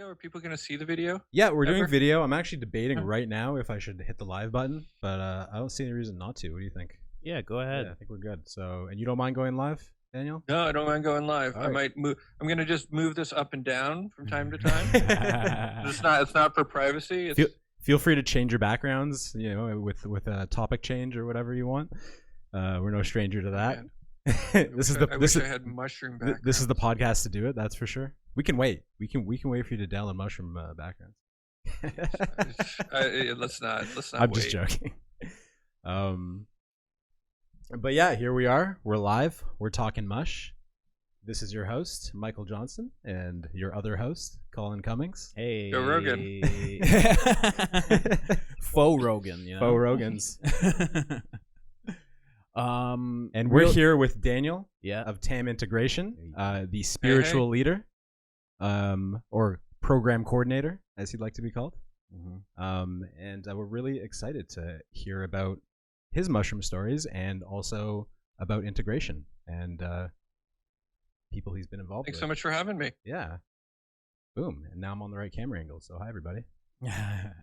Are people going to see the video? Yeah, we're doing Ever? video. I'm actually debating right now if I should hit the live button, but I don't see any reason not to. What do you think? Yeah, go ahead. Yeah, I think we're good. So, and you don't mind going live, Daniel? No, I don't mind going live. All I right. might move. I'm going to just move this up and down from time to time. It's not for privacy. It's, Feel free to change your backgrounds, you know, with a topic change or whatever you want. We're no stranger to that. I wish I had mushroom background. This is the podcast to do it. That's for sure. We can wait. We can wait for you to download mushroom backgrounds. Let's not. I'm just joking. But yeah, here we are. We're live. We're talking Mush. This is your host, Michael Johnson, and your other host, Colin Cummings. Hey, Joe Rogan. Faux Rogan, you know? Faux Rogans. And And we're here with Daniel Yeah. of TAM Integration, the spiritual leader, or program coordinator, as he'd like to be called. And we're really excited to hear about his mushroom stories and also about integration and people he's been involved Thanks with. so much for having me. Yeah. Boom. And now I'm on the right camera angle. So hi, everybody. Yeah,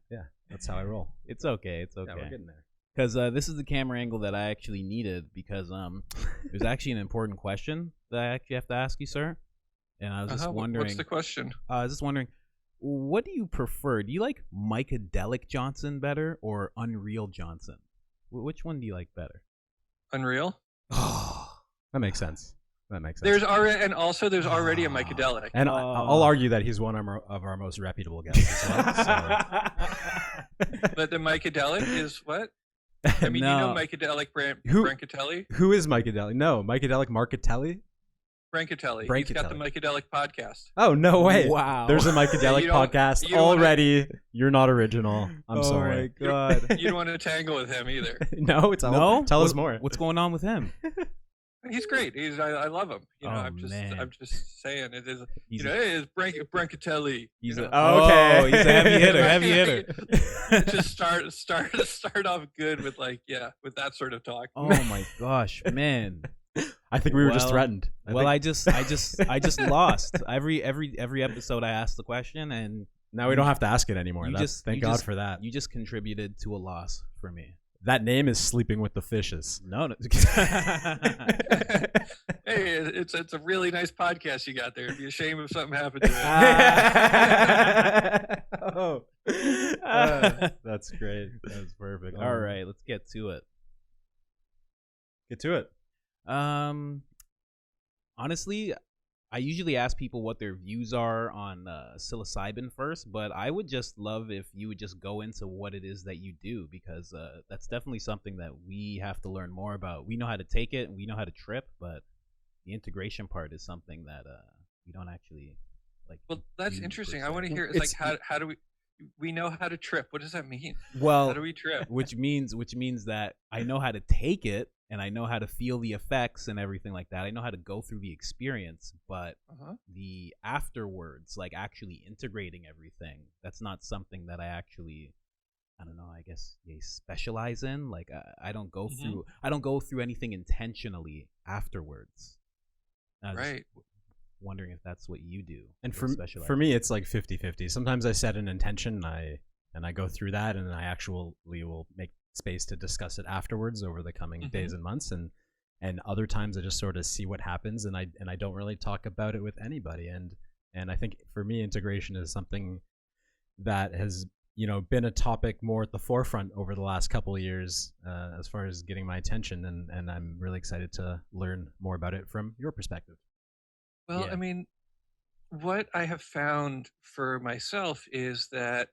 that's how I roll. It's okay. It's okay. Yeah, we're getting there. Because this is the camera angle that I actually needed because there's actually an important question that I actually have to ask you, sir. And I was just wondering. What's the question? I was just wondering, what do you prefer? Do you like Psychedelic Johnson better or Unreal Johnson? Which one do you like better? Unreal. Oh, that makes sense. That makes sense. There's already a Psychedelic. And I'll argue that he's one of our most reputable guests as well. But the Psychedelic is what? I mean, No. you know Psychedelic Who- Brancatelli? Who is Psychedelic? No, Psychedelic Marcatelli? Brancatelli. He's got the Psychedelic podcast. Oh, no way. Wow. There's a Psychedelic You don't- podcast you don't wanna- already. You're not original. I'm sorry. Oh my god. You don't want to tangle with him either. No, it's all. No? Tell us more. What's going on with him? He's great. I love him. You know, Oh, I'm man. just saying it is. He's You know, it is Brancatelli. He's you a, know. Oh, okay. Oh, he's a heavy hitter. Heavy hitter. Just start off good with with that sort of talk. Oh my gosh, man. I think we were just Well- threatened. I just lost. Every episode I asked the question and Now we don't have to ask it anymore. Thank God for that. You just contributed to a loss for me. That name is Sleeping with the Fishes. No. Hey, it's a really nice podcast you got there. It'd be a shame if something happened to it. That's great. That's perfect. All right, let's get to it. Get to it. Honestly, I usually ask people what their views are on psilocybin first, but I would just love if you would just go into what it is that you do, because that's definitely something that we have to learn more about. We know how to take it and we know how to trip, but the integration part is something that we don't actually like. Well, that's do interesting. per I se. want to hear how do we know how to trip? What does that mean? Well, How do we trip? which means that I know how to take it and I know how to feel the effects and everything like that. I know how to go through the experience, but the afterwards, like actually integrating everything, that's not something that I actually, I don't know, I guess they specialize in. Like I don't go through anything intentionally afterwards. I was just Right. wondering if that's what you do. And or for specialize me, it's like 50-50. Sometimes I set an intention and I go through that, and I actually will make space to discuss it afterwards over the coming days and months. And other times I just sort of see what happens, and I don't really talk about it with anybody. And I think for me, integration is something that has, you know, been a topic more at the forefront over the last couple of years as far as getting my attention, and I'm really excited to learn more about it from your perspective. Well, Yeah. I mean, what I have found for myself is that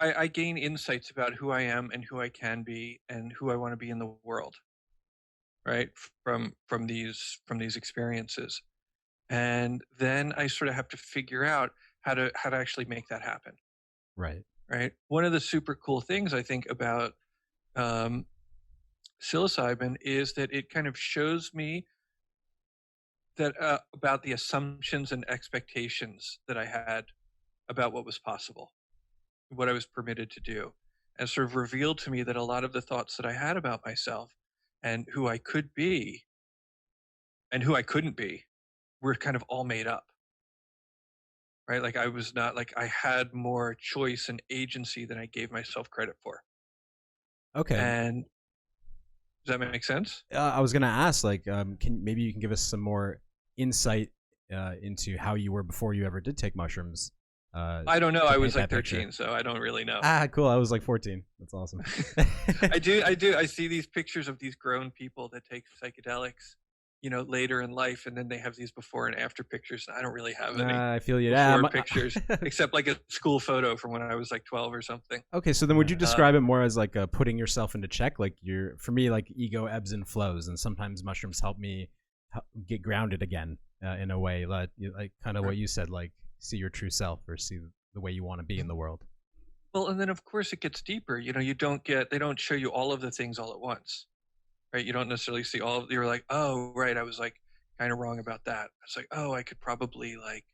I gain insights about who I am and who I can be and who I want to be in the world, right? From these experiences, and then I sort of have to figure out how to actually make that happen. Right. Right. One of the super cool things I think about psilocybin is that it kind of shows me that about the assumptions and expectations that I had about what was possible, what I was permitted to do, and sort of revealed to me that a lot of the thoughts that I had about myself and who I could be and who I couldn't be were kind of all made up. Right? Like I was not like I had more choice and agency than I gave myself credit for. Okay. And does that make sense? I was gonna ask, like, can maybe you can give us some more insight into how you were before you ever did take mushrooms? I don't know. To I paint was like that picture. 13, so I don't really know. Ah, cool. I was like 14. That's awesome. I do. I see these pictures of these grown people that take psychedelics, later in life, and then they have these before and after pictures. I don't really have any I feel you. before pictures, except like a school photo from when I was like 12 or something. Okay, so then would you describe it more as like putting yourself into check? Like for me, like ego ebbs and flows, and sometimes mushrooms help me get grounded again in a way, like kind of what you said, like see your true self or see the way you want to be in the world. Well, and then of course it gets deeper. They don't show you all of the things all at once, right? You don't necessarily see all of. You're like, oh, right, I was like kind of wrong about that. It's like, oh, I could probably like,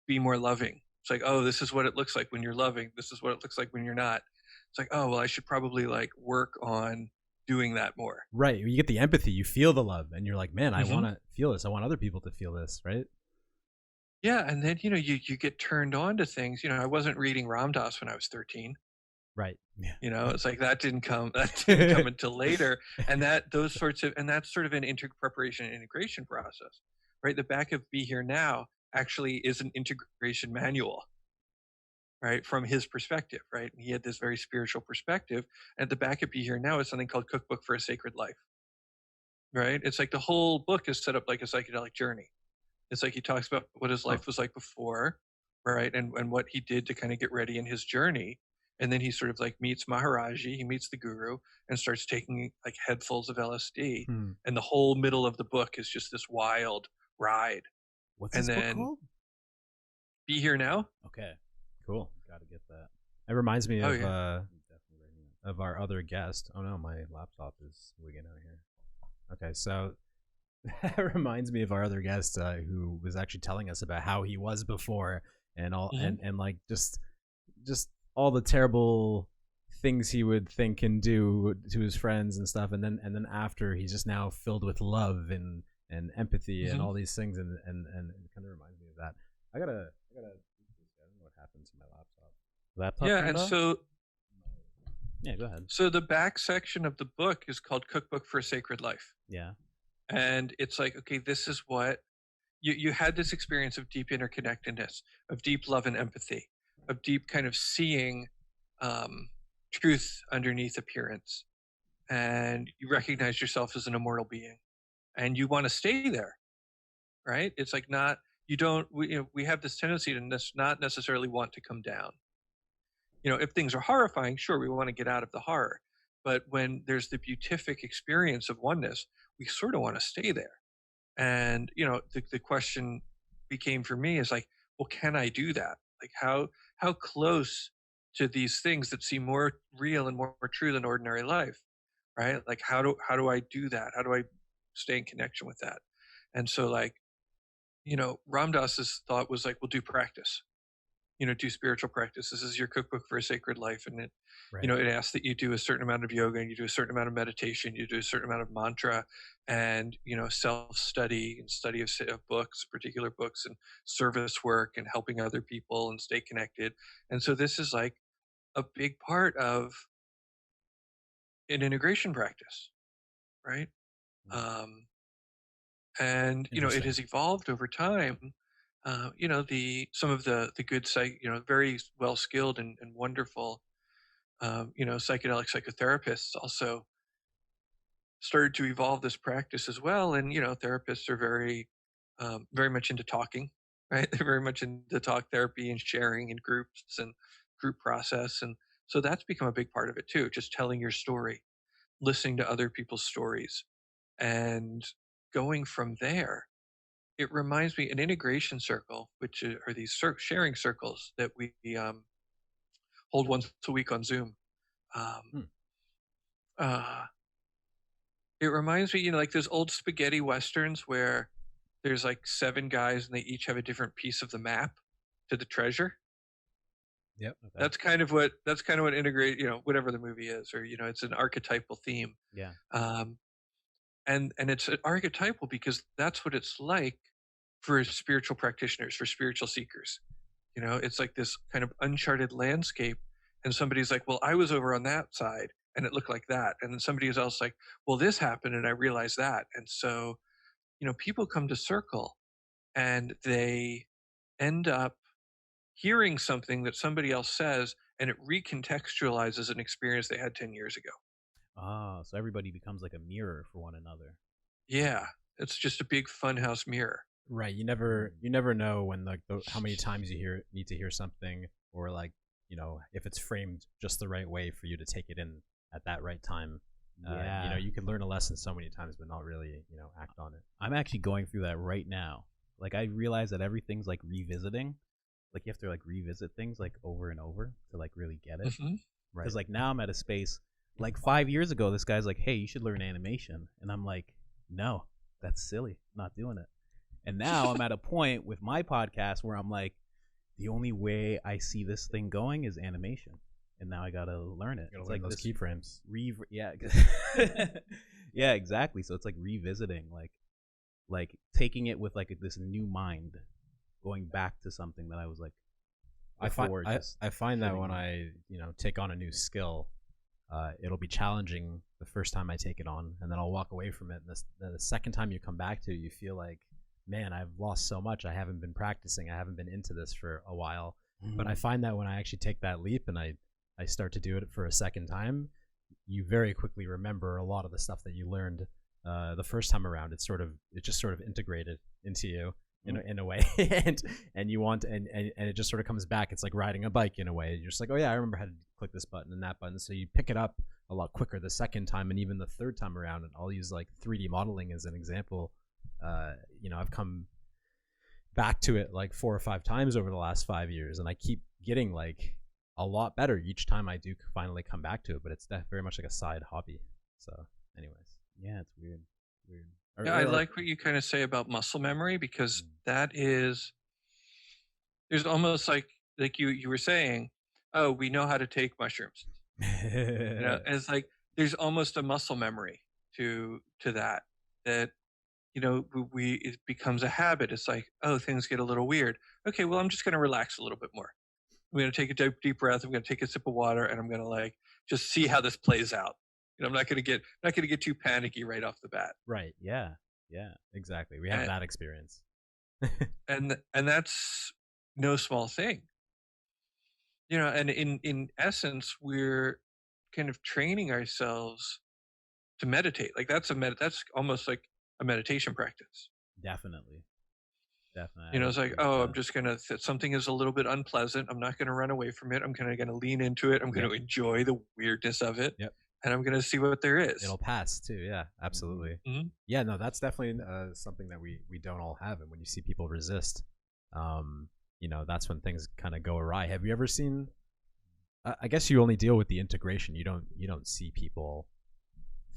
be more loving. It's like, oh, this is what it looks like when you're loving. This is what it looks like when you're not. It's like, oh, well, I should probably like work on doing that more. Right. You get the empathy, you feel the love, and you're like, man, I want to feel this. I want other people to feel this, right? Yeah, and then you get turned on to things. I wasn't reading Ram Dass when I was 13. Right. Yeah. It's like that didn't come until later, and that's sort of an preparation and integration process, right? The back of Be Here Now actually is an integration manual, right, from his perspective, right? And he had this very spiritual perspective. And the back of Be Here Now is something called Cookbook for a Sacred Life, right? It's like the whole book is set up like a psychedelic journey. It's like he talks about what his life was like before, right? And what he did to kind of get ready in his journey. And then he sort of like meets Maharaji, he meets the guru and starts taking like headfuls of LSD. And the whole middle of the book is just this wild ride. What's this book called? Be Here Now. Okay, cool. Got to get that. It reminds me of our other guest. Oh no, my laptop is wigging out here. Okay, so that reminds me of our other guest who was actually telling us about how he was before and all and like just all the terrible things he would think and do to his friends and stuff, and then after he's just now filled with love and empathy and all these things, and it kind of reminds me of that. I don't know what happened to my laptop. Yeah, and so yeah, go ahead. So the back section of the book is called Cookbook for a Sacred Life. Yeah. And it's like, okay, this is what you had, this experience of deep interconnectedness, of deep love and empathy, of deep kind of seeing truth underneath appearance. And you recognize yourself as an immortal being and you want to stay there, right? It's like we have this tendency to not necessarily want to come down. If things are horrifying, sure, we want to get out of the horror. But when there's the beatific experience of oneness, we sort of want to stay there. And, the question became for me is like, well, can I do that? Like how close to these things that seem more real and more true than ordinary life, right? Like how do I do that? How do I stay in connection with that? And so like, Ram Dass's thought was like, well, do practice. Do spiritual practice. This is your cookbook for a sacred life. And it, it asks that you do a certain amount of yoga and you do a certain amount of meditation, you do a certain amount of mantra and, self-study and study of books, particular books and service work and helping other people and stay connected. And so this is like a big part of an integration practice, right? And, it has evolved over time. Some of the good very well skilled and wonderful, psychedelic psychotherapists also started to evolve this practice as well. And, therapists are very much into talking, right? They're very much into talk therapy and sharing in groups and group process. And so that's become a big part of it too. Just telling your story, listening to other people's stories and going from there. It reminds me an integration circle, which are these sharing circles that we hold once a week on Zoom. It reminds me, like those old spaghetti westerns where there's like 7 guys and they each have a different piece of the map to the treasure. Yep. Okay. That's kind of what integrate, whatever the movie is, or it's an archetypal theme. Yeah. and it's archetypal because that's what it's like for spiritual practitioners, for spiritual seekers. You know, it's like this kind of uncharted landscape, and somebody's like, well, I was over on that side and it looked like that, and then somebody else like, well, this happened and I realized that. And so, you know, people come to circle and they end up hearing something that somebody else says, and it recontextualizes an experience they had 10 years ago. Ah, so everybody becomes like a mirror for one another. Yeah, it's just a big funhouse mirror. Right. You never know when how many times you need to hear something, or like, you know, if it's framed just the right way for you to take it in at that right time. Yeah. You know, you can learn a lesson so many times but not really, you know, act on it. I'm actually going through that right now. Like, I realize that everything's like revisiting. Like, you have to like revisit things like over and over to like really get it. Right. Because like now I'm at a space, like 5 years ago, this guy's like, hey, you should learn animation. And I'm like, no, that's silly. I'm not doing it. And now I'm at a point with my podcast where I'm like, the only way I see this thing going is animation. And now I gotta learn it. You gotta It's learn like those keyframes. Yeah. Yeah, exactly. So it's like revisiting, like taking it with like this new mind, going back to something that I was like I before. find that when I, you know, take on a new skill, it'll be challenging the first time I take it on, and then I'll walk away from it. And the second time you come back to it, you feel like, man, I've lost so much. I haven't been practicing. I haven't been into this for a while. Mm-hmm. But I find that when I actually take that leap and I start to do it for a second time, you very quickly remember a lot of the stuff that you learned the first time around. It just sort of integrated into you in a way, and you want and it just sort of comes back. It's like riding a bike in a way. You're just like, oh yeah, I remember how to click this button and that button. So you pick it up a lot quicker the second time, and even the third time around. And I'll use like 3D modeling as an example. You know, I've come back to it like 4 or 5 times over the last 5 years, and I keep getting like a lot better each time I do finally come back to it. But it's very much like a side hobby. So, anyways, yeah, it's weird. Yeah, I like what you kind of say about muscle memory, because that is, there's almost like you were saying, oh, we know how to take mushrooms. You know, and it's like there's almost a muscle memory to that you know, it becomes a habit. It's like, oh, things get a little weird. Okay, well, I'm just going to relax a little bit more. I'm going to take a deep breath. I'm going to take a sip of water, and I'm going to like just see how this plays out. You know, I'm not going to get too panicky right off the bat. Right. Yeah. Exactly. We have that experience. and that's no small thing. You know, and in essence, we're kind of training ourselves to meditate. Like that's almost like a meditation practice. Definitely. You know, it's like, oh, I'm just gonna something is a little bit unpleasant. I'm not gonna run away from it. I'm gonna lean into it. I'm gonna enjoy the weirdness of it. Yep. And I'm gonna see what there is. It'll pass too. Yeah, absolutely. Mm-hmm. Yeah, no, that's definitely something that we don't all have. And when you see people resist, you know, that's when things kind of go awry. Have you ever seen? I guess you only deal with the integration. You don't see people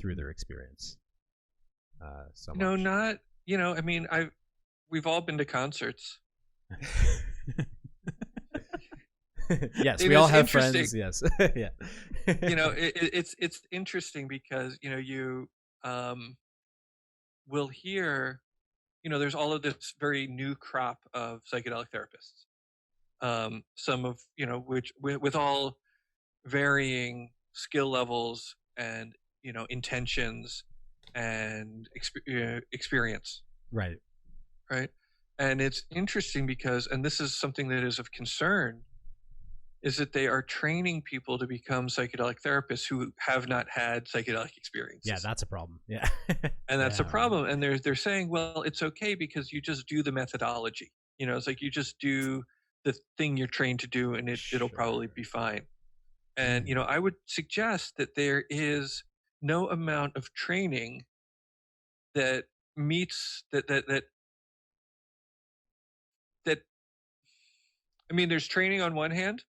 through their experience. So no, much. not. You know, I mean, we've all been to concerts. Yes, we all have friends. Yes, yeah. You know, it's interesting because, you know, you will hear, you know, there's all of this very new crop of psychedelic therapists. Some of, you know, which with all varying skill levels and, you know, intentions and experience. Right. And it's interesting because, and this is something that is of concern, is that they are training people to become psychedelic therapists who have not had psychedelic experiences. Yeah, that's a problem. Yeah. And that's a problem. And they're saying, well, it's okay because you just do the methodology. You know, it's like you just do the thing you're trained to do, and it'll probably be fine. And, you know, I would suggest that there is no amount of training that meets that I mean, there's training on one hand,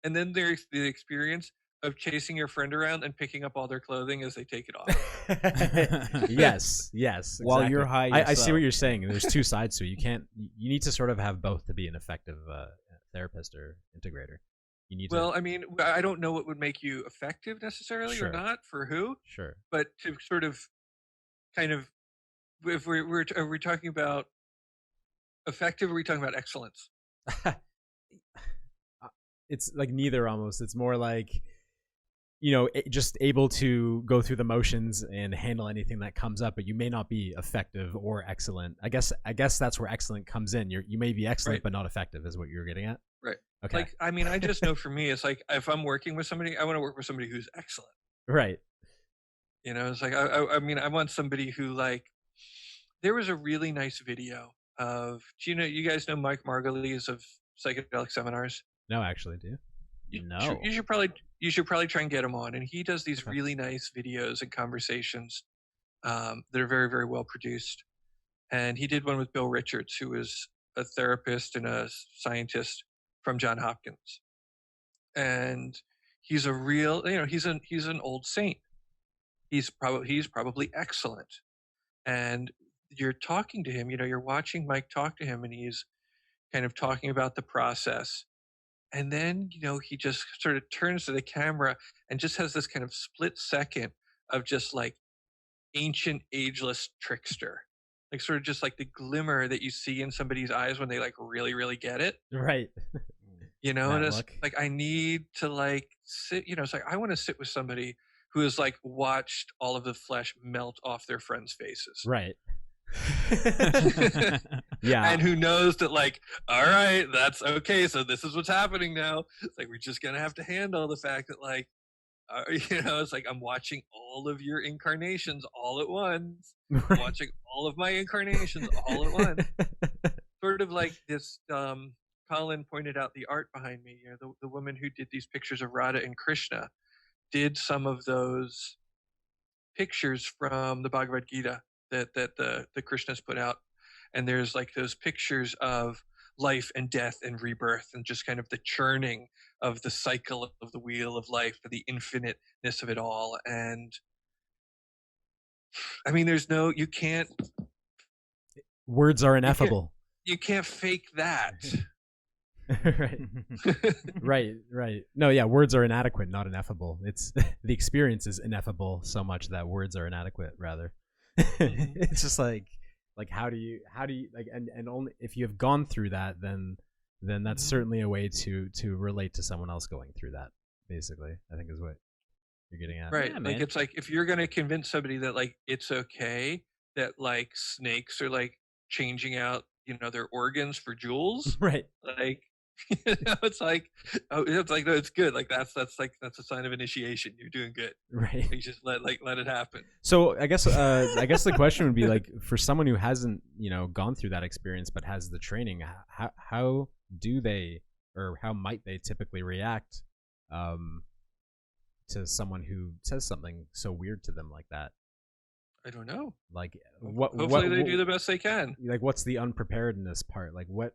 and then there's the experience of chasing your friend around and picking up all their clothing as they take it off. Yes. Exactly. While you're high I see what you're saying. There's two sides to it. You need to sort of have both to be an effective therapist or integrator. You need I mean, I don't know what would make you effective necessarily or not for who. Sure. But to sort of kind of, if are we talking about effective, or are we talking about excellence? It's like neither almost. It's more like, just able to go through the motions and handle anything that comes up, but you may not be effective or excellent. I guess that's where excellent comes in. You may be excellent, but not effective, is what you're getting at. Right. Okay. Like, I mean, I just know for me, it's like, if I'm working with somebody, I want to work with somebody who's excellent. Right. It's like, I mean, I want somebody who, like, there was a really nice video of, you guys know Mike Margulies of Psychedelic Seminars? No, actually, do you? No. You should probably try and get him on. And he does these really nice videos and conversations that are very, very well produced. And he did one with Bill Richards, who is a therapist and a scientist from Johns Hopkins. And he's a real, he's an old saint. He's probably excellent. And you're talking to him, you're watching Mike talk to him, and he's kind of talking about the process. And then, he just sort of turns to the camera and just has this kind of split second of just like ancient, ageless trickster. Like, sort of just like the glimmer that you see in somebody's eyes when they like really, really get it. Right. And it's like, I need to like sit, it's like, I want to sit with somebody who has like watched all of the flesh melt off their friends' faces. Right. Yeah. And who knows that, like, all right, that's okay, so this is what's happening now. It's like, we're just gonna have to handle the fact that, like, it's like, I'm watching all of your incarnations all at once. Right. Watching all of my incarnations all at once. Sort of like this, Colin pointed out the art behind me. The woman who did these pictures of Radha and Krishna did some of those pictures from the Bhagavad Gita that the Krishnas put out. And there's like those pictures of life and death and rebirth, and just kind of the churning of the cycle of the wheel of life, and the infiniteness of it all. And I mean, you can't. Words are ineffable. You can't fake that. Right. Right. No, yeah, words are inadequate, not ineffable. It's the experience is ineffable so much that words are inadequate, rather. It's just like how do you like, and only if you have gone through that, then that's certainly a way to relate to someone else going through that, basically, I think is what you're getting at. Right. Yeah, like, it's like, if you're going to convince somebody that like it's okay that like snakes are like changing out their organs for jewels, right? Like, it's like, no, it's good. Like, that's a sign of initiation. You're doing good. Right. You just let it happen. So I guess the question would be, like, for someone who hasn't gone through that experience but has the training, how do they, or how might they typically react to someone who says something so weird to them like that? I don't know. Like, hopefully they do the best they can. Like, what's the unpreparedness part? Like, what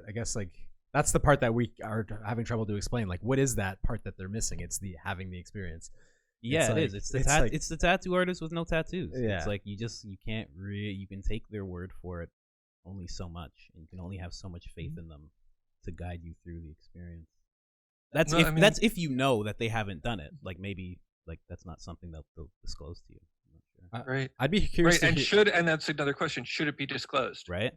I guess, like, that's the part that we are having trouble to explain. Like, what is that part that they're missing? It's the having the experience. Yeah, it is. It's the tattoo artist with no tattoos. Yeah. It's like, you can't you can take their word for it only so much, and you can only have so much faith in them to guide you through the experience. That's that's if you know that they haven't done it. Like, maybe like that's not something that they'll disclose to you. I'm not sure. Right. I'd be curious. Right, and that's another question. Should it be disclosed? Right.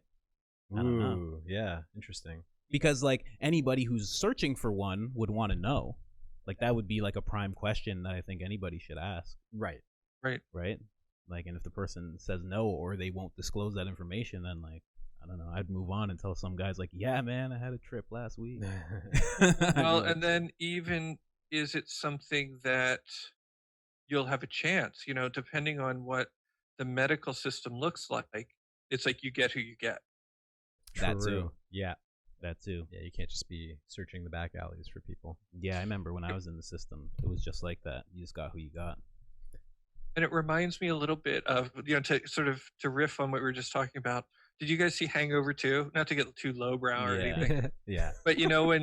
I don't know. Yeah, interesting. Because like anybody who's searching for one would want to know. Like, that would be like a prime question that I think anybody should ask. Right. Right. Like, and if the person says no, or they won't disclose that information, then, like, I don't know, I'd move on and tell some guys like, yeah, man, I had a trip last week. Well, and then even, is it something that you'll have a chance, depending on what the medical system looks like, it's like you get who you get. That True. too. Yeah. That too. Yeah, you can't just be searching the back alleys for people. Yeah, I remember when I was in the system, it was just like that. You just got who you got. And it reminds me a little bit of, to riff on what we were just talking about. Did you guys see Hangover 2? Not to get too lowbrow or anything. Yeah. But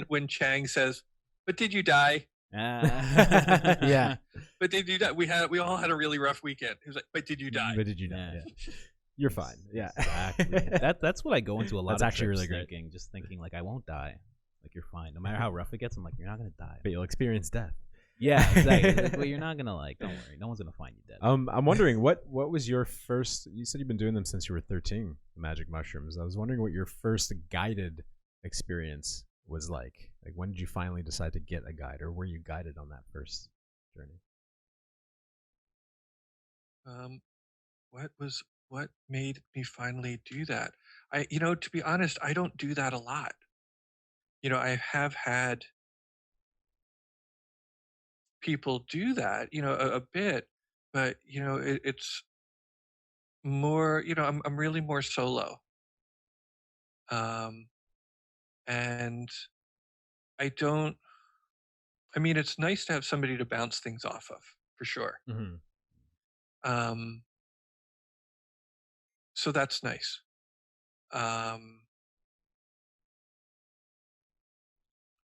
when Chang says, "But did you die?" Yeah. But did you die? We all had a really rough weekend. He was like, "But did you die?" But did you die? Yeah. You're fine. Yeah. Exactly. That's what I go into a lot That's of actually trips really thinking, just thinking like, I won't die. Like, you're fine. No matter how rough it gets, I'm like, you're not gonna die. But you'll experience death. Yeah, exactly. Like, well, you're not gonna like. Don't worry, no one's gonna find you dead. I'm wondering what was your first? You said you've been doing them since you were 13, the magic mushrooms. I was wondering what your first guided experience was like. Like, when did you finally decide to get a guide, or were you guided on that first journey? What made me finally do that? To be honest, I don't do that a lot. I have had people do that, a bit, but it's more, I'm really more solo. Um, and I don't, I mean, it's nice to have somebody to bounce things off of, for sure. Mm-hmm. Um, so that's nice.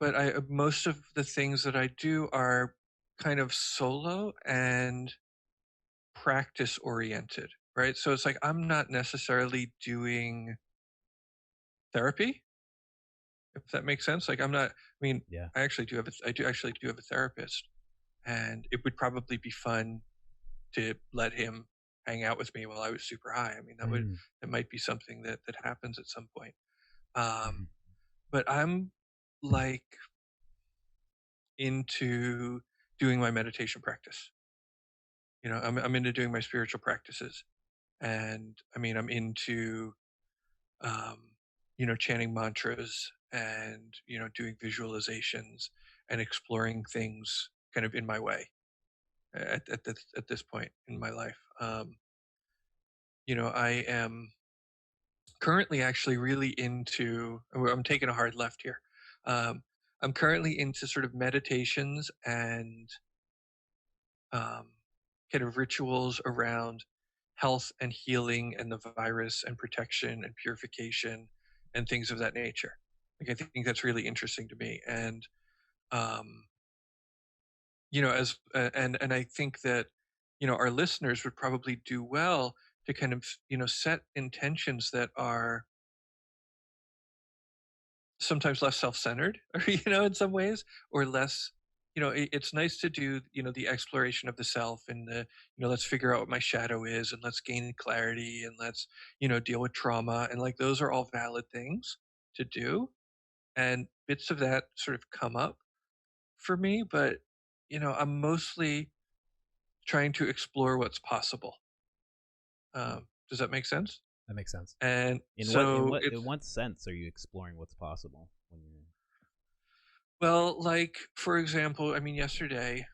But most of the things that I do are kind of solo and practice oriented, right? So it's like I'm not necessarily doing therapy, if that makes sense. Like I'm not. I mean, Yeah. I do actually do have a therapist, and it would probably be fun to let him hang out with me while I was super high. I mean, that might be something that happens at some point. But I'm like into doing my meditation practice. I'm into doing my spiritual practices, and I mean, I'm into um, chanting mantras and doing visualizations and exploring things kind of in my way at this point in my life. I am currently actually really into. I'm taking a hard left here. Um, I'm currently into sort of meditations and um, kind of rituals around health and healing and the virus and protection and purification and things of that nature. Like I think that's really interesting to me, and um, as and I think that our listeners would probably do well to kind of set intentions that are sometimes less self-centered, or in some ways, or less. It's nice to do the exploration of the self and the let's figure out what my shadow is, and let's gain clarity, and let's deal with trauma, and like those are all valid things to do, and bits of that sort of come up for me, but I'm mostly trying to explore what's possible. Does that make sense? That makes sense. And In what in so what it's in what sense are you exploring what's possible when you're? well, like for example, I mean, yesterday,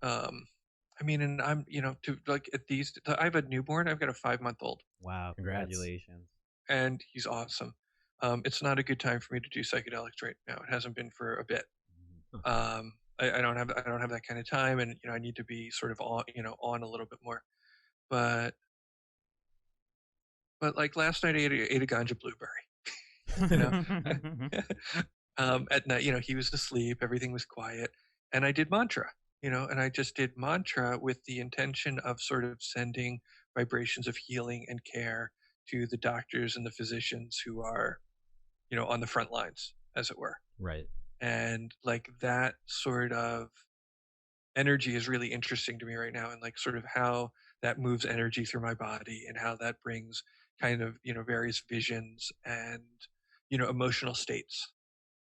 um, I mean, and I'm, to like at these, I have a newborn. I've got a 5-month-old, Wow! Congrats. Congratulations. and he's awesome. It's not a good time for me to do psychedelics right now. It hasn't been for a bit. I don't have that kind of time, and I need to be sort of on a little bit more. But like last night, I ate a ganja blueberry. you know, at night, he was asleep, everything was quiet, and I did mantra. And I just did mantra with the intention of sort of sending vibrations of healing and care to the doctors and the physicians who are, on the front lines, as it were. Right. And like that sort of energy is really interesting to me right now, and like sort of how that moves energy through my body, and how that brings kind of various visions and emotional states,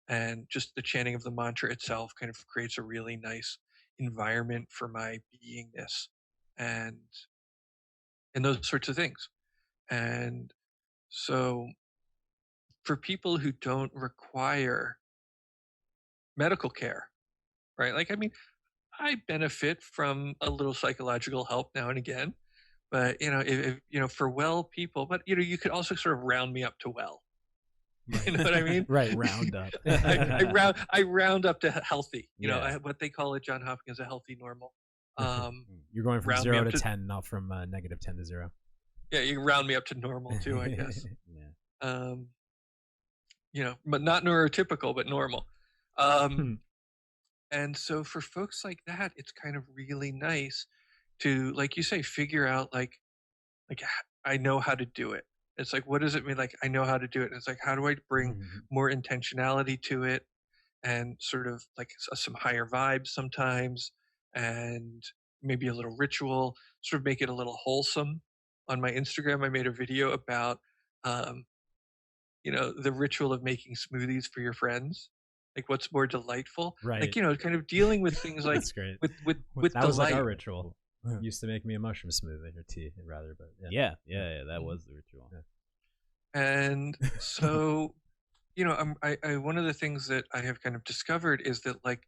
and just the chanting of the mantra itself kind of creates a really nice environment for my beingness, and those sorts of things. And so for people who don't require medical care, right, like I mean, I benefit from a little psychological help now and again, but if for well people, but you could also sort of round me up to well. You know what I mean? Right. Round up. I round up to healthy. Yeah. What they call at John Hopkins a healthy normal. You're going from round me 0 up to to 10, not from -10 to 0. Yeah, you can round me up to normal too, I guess. Yeah. But not neurotypical, but normal. And so for folks like that, it's kind of really nice to, like you say, figure out like I know how to do it. It's like, what does it mean? Like, I know how to do it. And it's like, how do I bring more intentionality to it? and sort of like some higher vibes sometimes, and maybe a little ritual, sort of make it a little wholesome. On my Instagram, I made a video about, um, the ritual of making smoothies for your friends. Like, what's more delightful? Like, Right. kind of dealing with things like That's great. with That was like our delight. ritual. Used to make me a mushroom smoothie or tea, rather, but Yeah, that was the ritual. Yeah. And so, I one of the things that I have kind of discovered is that, like,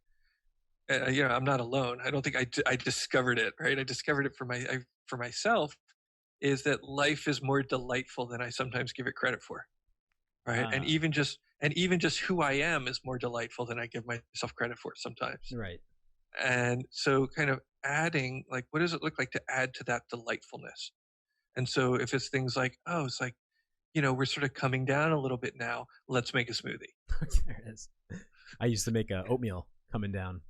I'm not alone. I don't think I discovered it, right? I discovered it for myself, is that life is more delightful than I sometimes give it credit for, right? And even just who I am is more delightful than I give myself credit for sometimes. Right. And so, kind of adding, like, what does it look like to add to that delightfulness? And so, if it's things like, oh, it's like, we're sort of coming down a little bit now, let's make a smoothie. There it is. I used to make oatmeal coming down.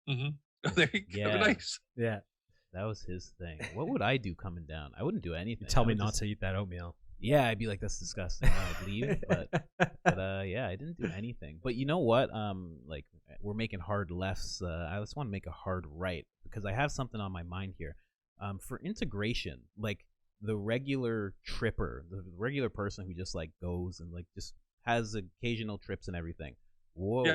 Mm-hmm. Oh, there you go. Nice. Yeah. That was his thing. What would I do coming down? I wouldn't do anything. You tell me not to eat that oatmeal. Yeah, I'd be like, that's disgusting. I'd leave, but yeah, I didn't do anything. But you know what? Like, we're making hard lefts. I just want to make a hard right because I have something on my mind here. For integration, like the regular tripper, the regular person who just like goes and like just has occasional trips and everything. What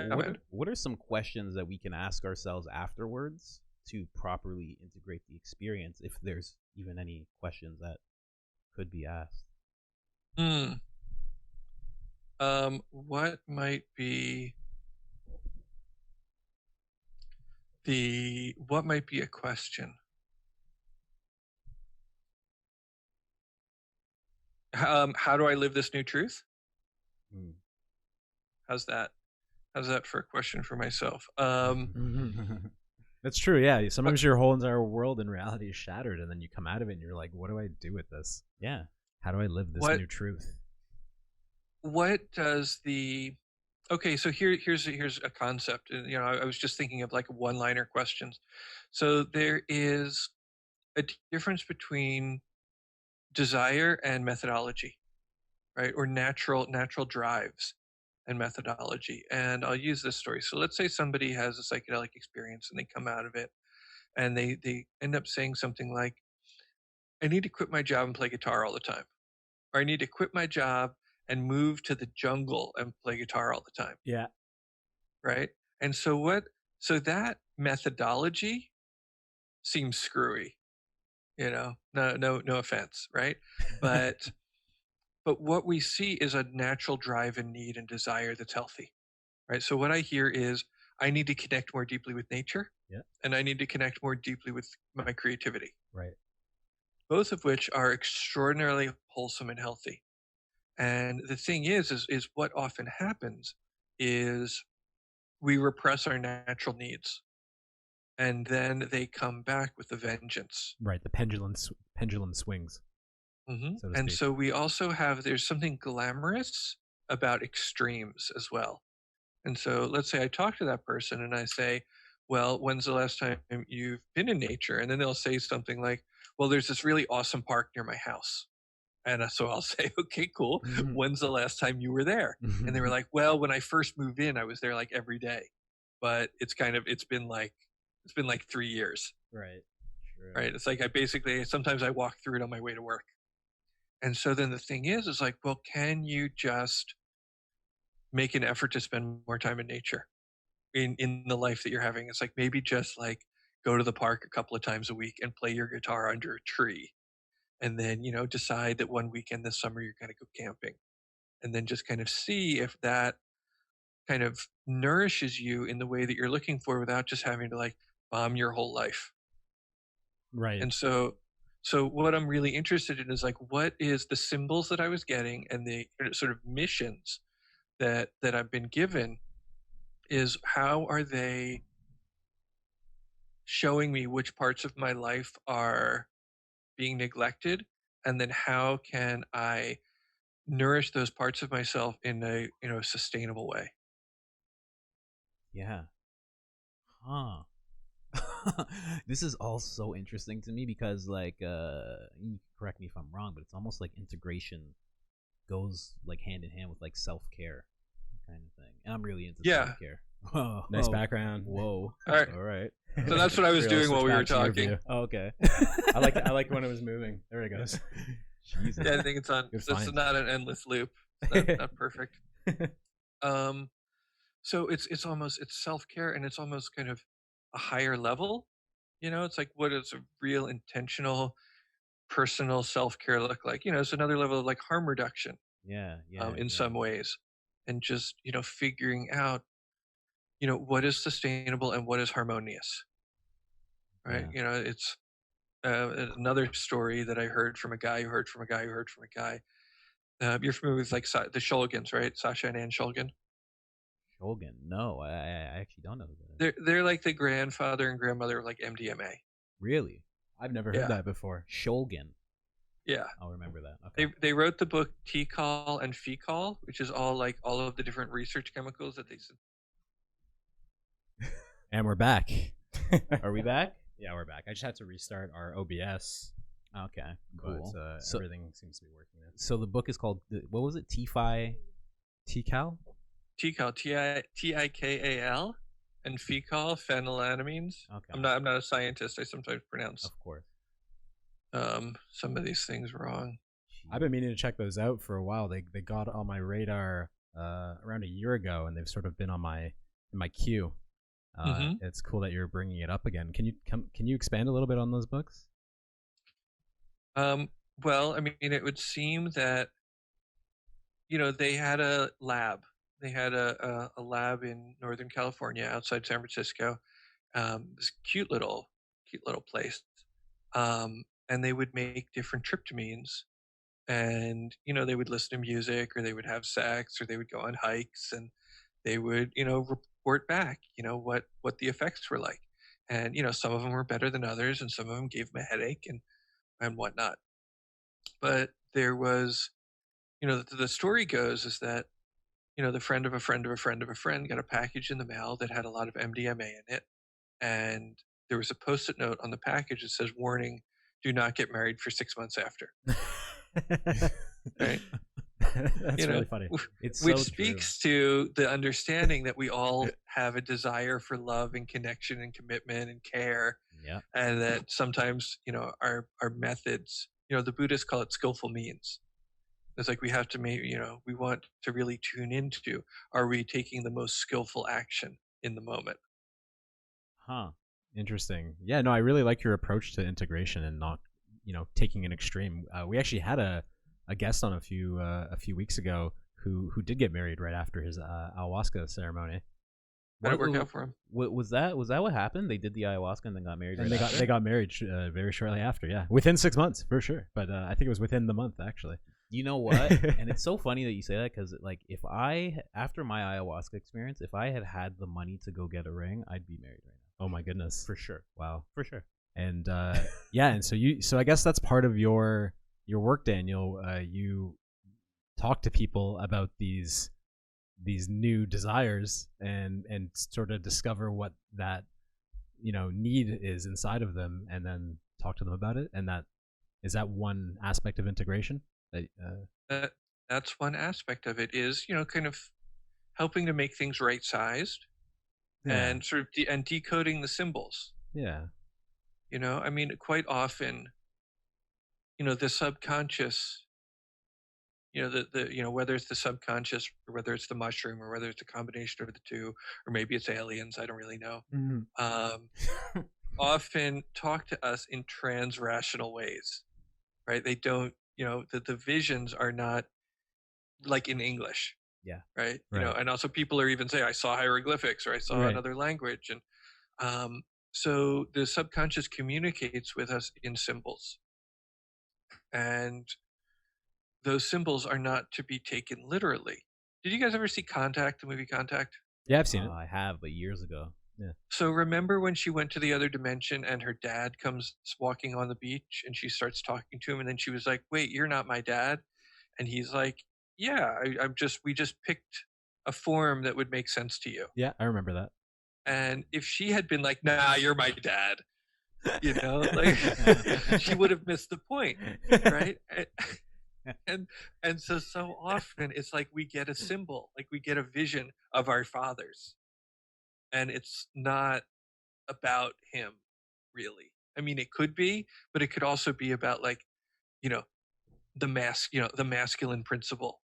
are some questions that we can ask ourselves afterwards to properly integrate the experience, if there's even any questions that could be asked? What might be a question? How do I live this new truth? How's that for a question for myself? That's true. Yeah. Sometimes your whole entire world in reality is shattered, and then you come out of it, and you're like, "What do I do with this? Yeah. How do I live this new truth?" What does the Okay, so here's a concept. I was just thinking of like one-liner questions. So there is a difference between desire and methodology, right? Or natural drives and methodology. And I'll use this story. So let's say somebody has a psychedelic experience and they come out of it and they end up saying something like, I need to quit my job and play guitar all the time. Or I need to quit my job and move to the jungle and play guitar all the time. Yeah. Right. And so that methodology seems screwy, no offense. Right. But what we see is a natural drive and need and desire that's healthy. Right. So what I hear is I need to connect more deeply with nature. Yeah. And I need to connect more deeply with my creativity. Right. Both of which are extraordinarily wholesome and healthy. And the thing is what often happens is we repress our natural needs, and then they come back with a vengeance. Right. The pendulum swings. Mm-hmm. So and so we also there's something glamorous about extremes as well. And so let's say I talk to that person and I say, well, when's the last time you've been in nature? And then they'll say something like, well, there's this really awesome park near my house. And so I'll say, okay, cool. Mm-hmm. When's the last time you were there? Mm-hmm. And they were like, well, when I first moved in, I was there like every day. But it's been like 3 years. Right. True. Right. It's like sometimes I walk through it on my way to work. And so then the thing is like, well, can you just make an effort to spend more time in nature in the life that you're having? It's like, maybe just like go to the park a couple of times a week and play your guitar under a tree. And then, decide that one weekend this summer you're going to go camping, and then just kind of see if that kind of nourishes you in the way that you're looking for without just having to like bomb your whole life. Right. And so what I'm really interested in is like, what is the symbols that I was getting and the sort of missions that I've been given, is how are they showing me which parts of my life are being neglected, and then how can I nourish those parts of myself in a sustainable way? Yeah. This is all so interesting to me because, like, you correct me if I'm wrong, but it's almost like integration goes like hand in hand with like self-care kind of thing, and I'm really into self-care. Nice background. Whoa. All right. All right. So that's what I was doing while we were talking. Oh, okay. I like when it was moving. There it goes. Jesus. Yeah, I think it's on. This is not an endless loop. It's not perfect. So it's self-care, and it's almost kind of a higher level. It's like, what does a real intentional personal self-care look like? It's another level of like harm reduction. Yeah. In some ways, and just figuring out what is sustainable and what is harmonious, right? It's another story that I heard from a guy who heard from a guy who heard from a guy. You're familiar with like the Shulgins, right? Sasha and Ann Shulgin. Shulgin? No, I actually don't know who that is. They're like the grandfather and grandmother of like MDMA. Really? I've never heard that before. Shulgin. Yeah, I'll remember that. Okay. They wrote the book T-Call and Fecall, which is all of the different research chemicals that they. And we're back. Are we back? Yeah, we're back. I just had to restart our OBS. Okay, cool. But, everything seems to be working now. So the book is called, what was it? T-Cal? T-Cal, Tikal, and Fecall, phenylalanines. Okay. I'm not a scientist. I sometimes pronounce, of course, some of these things wrong. I've been meaning to check those out for a while. They got on my radar around a year ago, and they've sort of been on my queue. It's cool that you're bringing it up again. Can you expand a little bit on those books? Well, I mean, it would seem that they had a lab. They had a lab in Northern California, outside San Francisco. This cute little place. And they would make different tryptamines, and they would listen to music, or they would have sex, or they would go on hikes, and they would report back what the effects were like. And some of them were better than others, and some of them gave them a headache and whatnot. But there was the story goes is that the friend of a friend of a friend of a friend got a package in the mail that had a lot of MDMA in it, and there was a post-it note on the package that says, "Warning, do not get married for 6 months after." Right? That's really funny. Which speaks to the understanding that we all have a desire for love and connection and commitment and care. Yeah. And that sometimes, our methods, the Buddhists call it skillful means. It's like we have to make, we want to really tune into, are we taking the most skillful action in the moment? Huh. Interesting. Yeah, no, I really like your approach to integration and not, taking an extreme. We actually had a guest on a few weeks ago who did get married right after his ayahuasca ceremony. Did it work out for him? Was that what happened? They did the ayahuasca and then got married. And they got married very shortly after. Yeah, within 6 months for sure. But I think it was within the month actually. You know what? And it's so funny that you say that, because like if after my ayahuasca experience, if I had the money to go get a ring, I'd be married right now. Oh my goodness. For sure. Wow. For sure. And yeah, and so I guess that's part of your work, Daniel. You talk to people about these new desires and sort of discover what that need is inside of them, and then talk to them about it. And is that one aspect of integration? That's one aspect of it, is kind of helping to make things right sized, and sort of and decoding the symbols. Yeah. I mean, quite often, the subconscious, whether it's the subconscious or whether it's the mushroom or whether it's a combination of the two, or maybe it's aliens, I don't really know. Mm-hmm. Often talk to us in trans-rational ways, right? They don't, the visions are not like in English. Yeah. Right. And also people are even say, I saw hieroglyphics, or I saw another language. And so the subconscious communicates with us in symbols. And those symbols are not to be taken literally. Did you guys ever see Contact, the movie Contact? Yeah, I've seen it. I have, but years ago. Yeah. So remember when she went to the other dimension and her dad comes walking on the beach and she starts talking to him, and then she was like, "Wait, you're not my dad?" And he's like, "Yeah, we just picked a form that would make sense to you." Yeah, I remember that. And if she had been like, "Nah, you're my dad," like she would have missed the point, right? And so often it's like we get a symbol, like we get a vision of our fathers, and it's not about him, really. I mean, it could be, but it could also be about, like, you know, the masculine principle,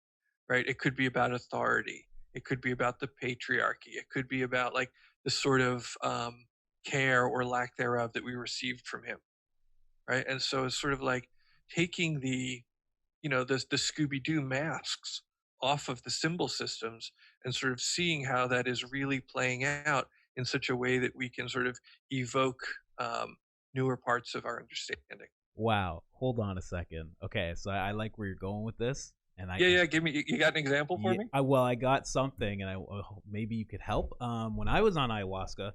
right? It could be about authority. It could be about the patriarchy. It could be about, like, the sort of care or lack thereof that we received from him, right? And so it's sort of like taking the Scooby-Doo masks off of the symbol systems and sort of seeing how that is really playing out in such a way that we can sort of evoke newer parts of our understanding. Wow. Hold on a second. Okay, so I like where you're going with this, and Yeah, yeah. Give me. You got an example for me? Well, I got something, and maybe you could help. When I was on ayahuasca,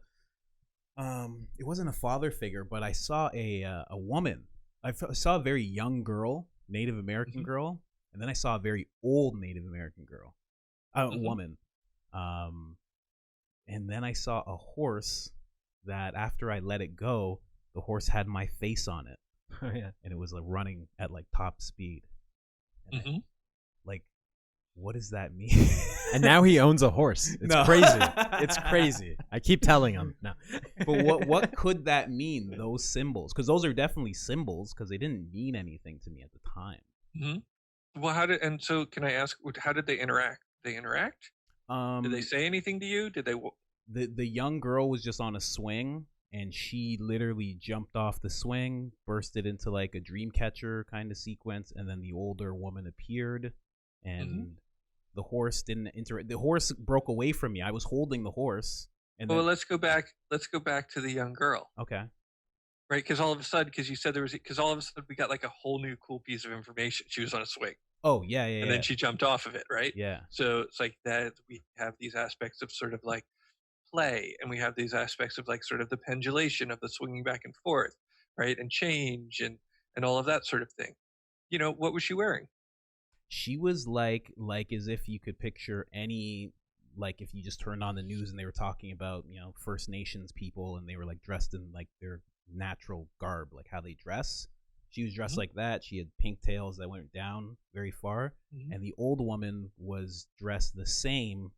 it wasn't a father figure, but I saw a woman. I saw a very young girl, Native American girl, and then I saw a very old Native American girl, woman. And then I saw a horse that after I let it go, the horse had my face on it. Oh, yeah. And it was like running at like top speed. And like, what does that mean? And now he owns a horse. It's crazy. It's crazy. I keep telling him. No. But what could that mean, those symbols? Because those are definitely symbols, because they didn't mean anything to me at the time. Well, so can I ask, how did they interact? Did they say anything to you? Did they? The young girl was just on a swing, and she literally jumped off the swing, bursted into like a dream catcher kind of sequence, and then the older woman appeared, and the horse didn't interact. The horse broke away from me. I was holding the horse. And well, let's go back to the young girl. Okay. Right, because all of a sudden, all of a sudden we got like a whole new cool piece of information. She was on a swing. Oh, yeah. And then she jumped off of it, right? Yeah. So it's like that we have these aspects of sort of like play, and we have these aspects of like sort of the pendulation of the swinging back and forth, right? And change and all of that sort of thing. What was she wearing? She was like as if you could picture any, like if you just turned on the news and they were talking about, First Nations people, and they were like dressed in like their natural garb, like how they dress. She was dressed like that. She had pigtails that went down very far. And the old woman was dressed the same,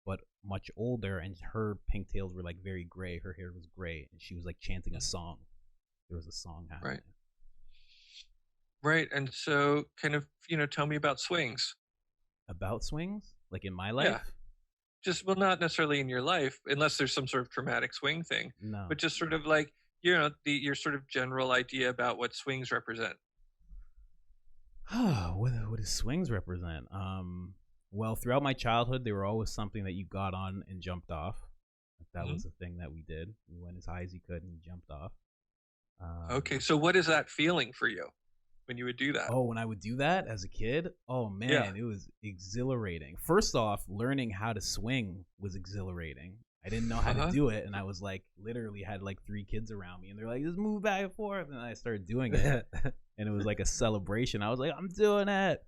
but much older, and her pigtails were like very gray. Her hair was gray, and she was like chanting a song. There was a song happening. Right. And so kind of, tell me about swings. About swings? Like in my life? Yeah. Just, well, not necessarily in your life, unless there's some sort of traumatic swing thing. No. But just sort of like, your sort of general idea about what swings represent. What does swings represent? Well, throughout my childhood, they were always something that you got on and jumped off. That was the thing that we did. We went as high as you could and jumped off. Okay, so what is that feeling for you when you would do that? Oh, when I would do that as a kid? Oh, man, It was exhilarating. First off, learning how to swing was exhilarating. I didn't know how to do it, and I was like, literally had like 3 kids around me, and they're like, just move back and forth, and I started doing it, and it was like a celebration. I was like, I'm doing it.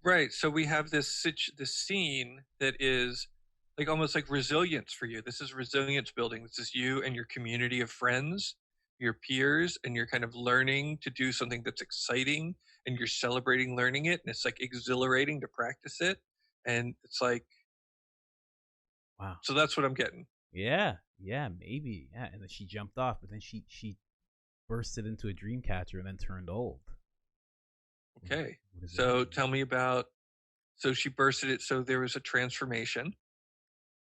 Right. So we have this scene that is like almost like resilience for you. This is resilience building. This is you and your community of friends, your peers, and you're kind of learning to do something that's exciting, and you're celebrating learning it, and it's like exhilarating to practice it, and it's like, wow. So that's what I'm getting. Yeah, maybe. Yeah, and then she jumped off, but then she bursted into a dream catcher and then turned old. Okay. So tell me about, so she bursted it, so there was a transformation.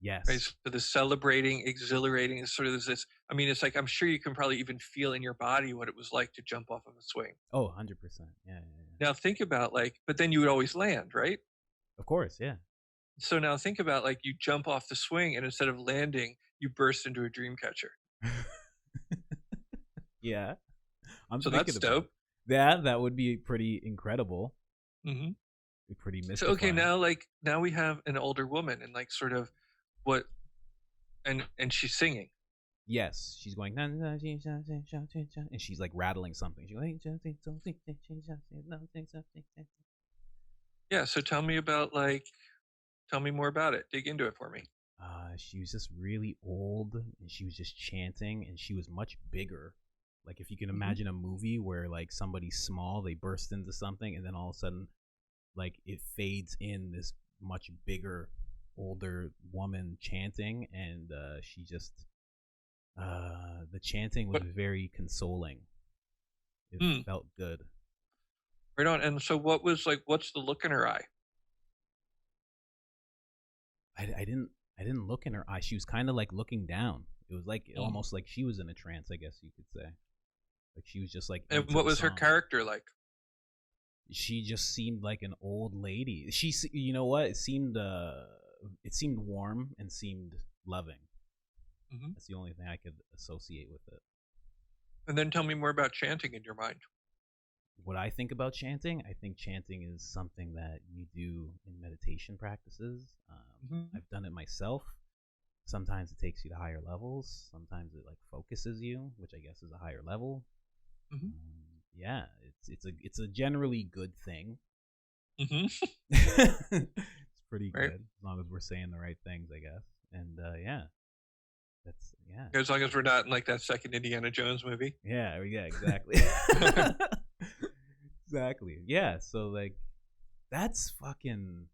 Yes. Right. So the celebrating, exhilarating is sort of this, I mean, it's like, I'm sure you can probably even feel in your body what it was like to jump off of a swing. Oh, 100%. Yeah. Now think about but then you would always land, right? Of course, yeah. So now think about like you jump off the swing, and instead of landing, you burst into a dream catcher. Yeah. So that's dope. That would be pretty incredible. Be pretty mystifying. So okay, now we have an older woman, and like sort of what, and she's singing. Yes, she's going, and she's like rattling something. She's like, yeah. So tell me more about it. Dig into it for me. She was just really old, and she was just chanting, and she was much bigger. Like if you can imagine a movie where like somebody's small, they burst into something, and then all of a sudden, like it fades in this much bigger, older woman chanting, and she just the chanting was very consoling. It felt good. Right on. And so what's the look in her eye? I didn't look in her eye. She was kind of like looking down. It was like almost like she was in a trance, I guess you could say. Like she was just like. And what was her character like? She just seemed like an old lady. You know what? It seemed warm and seemed loving. Mm-hmm. That's the only thing I could associate with it. And then tell me more about chanting in your mind. What I think about chanting, I think chanting is something that you do in meditation practices. I've done it myself. Sometimes it takes you to higher levels. Sometimes it like focuses you, which I guess is a higher level. Mm-hmm. Yeah, it's a generally good thing. Mm-hmm. It's pretty good as long as we're saying the right things, I guess. And as long as we're not in like that second Indiana Jones movie. Yeah, exactly. Exactly. Yeah, so like that's fucking.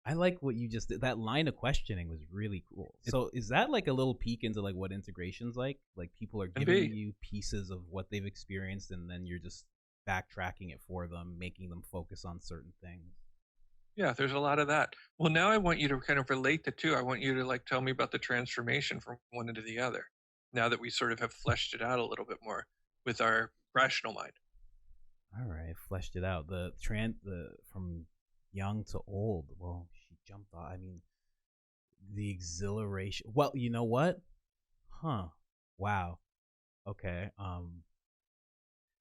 I like what you just did. That line of questioning was really cool. So is that like a little peek into like what integration's like? Like people are giving you pieces of what they've experienced, and then you're just backtracking it for them, making them focus on certain things. Yeah, there's a lot of that. Well, now I want you to kind of relate the two. I want you to like tell me about the transformation from one into the other. Now that we sort of have fleshed it out a little bit more with our rational mind. All right, fleshed it out. The from young to old. Well, she jumped off. I mean, the exhilaration. Well, you know what? Huh. Wow. Okay.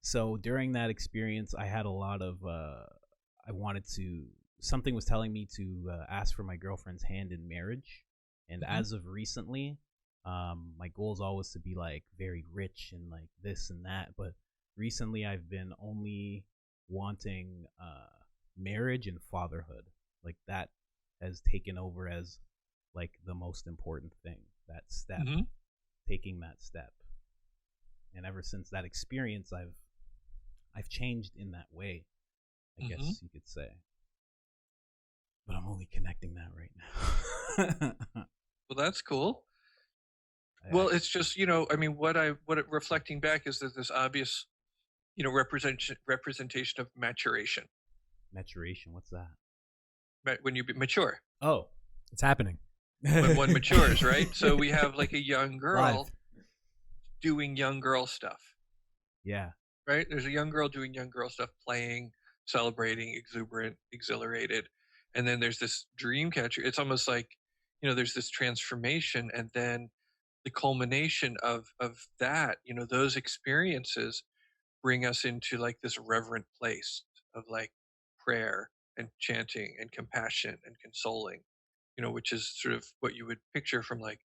So during that experience, I had a lot of. I wanted to. Something was telling me to ask for my girlfriend's hand in marriage, and as of recently, my goal is always to be like very rich and like this and that. But recently, I've been only wanting marriage and fatherhood. Like that has taken over as like the most important thing. That step, taking that step, and ever since that experience, I've changed in that way. I guess you could say. But I'm only connecting that right now. Well, that's cool. Well, it's just, I mean, reflecting back is that this obvious, representation of maturation. Maturation, what's that? When you mature. Oh, it's happening. When one matures, right? So we have like a young girl doing young girl stuff. Yeah. Right? There's a young girl doing young girl stuff, playing, celebrating, exuberant, exhilarated. And then there's this dream catcher. It's almost like, there's this transformation, and then the culmination of that, those experiences bring us into like this reverent place of like prayer and chanting and compassion and consoling, which is sort of what you would picture from like,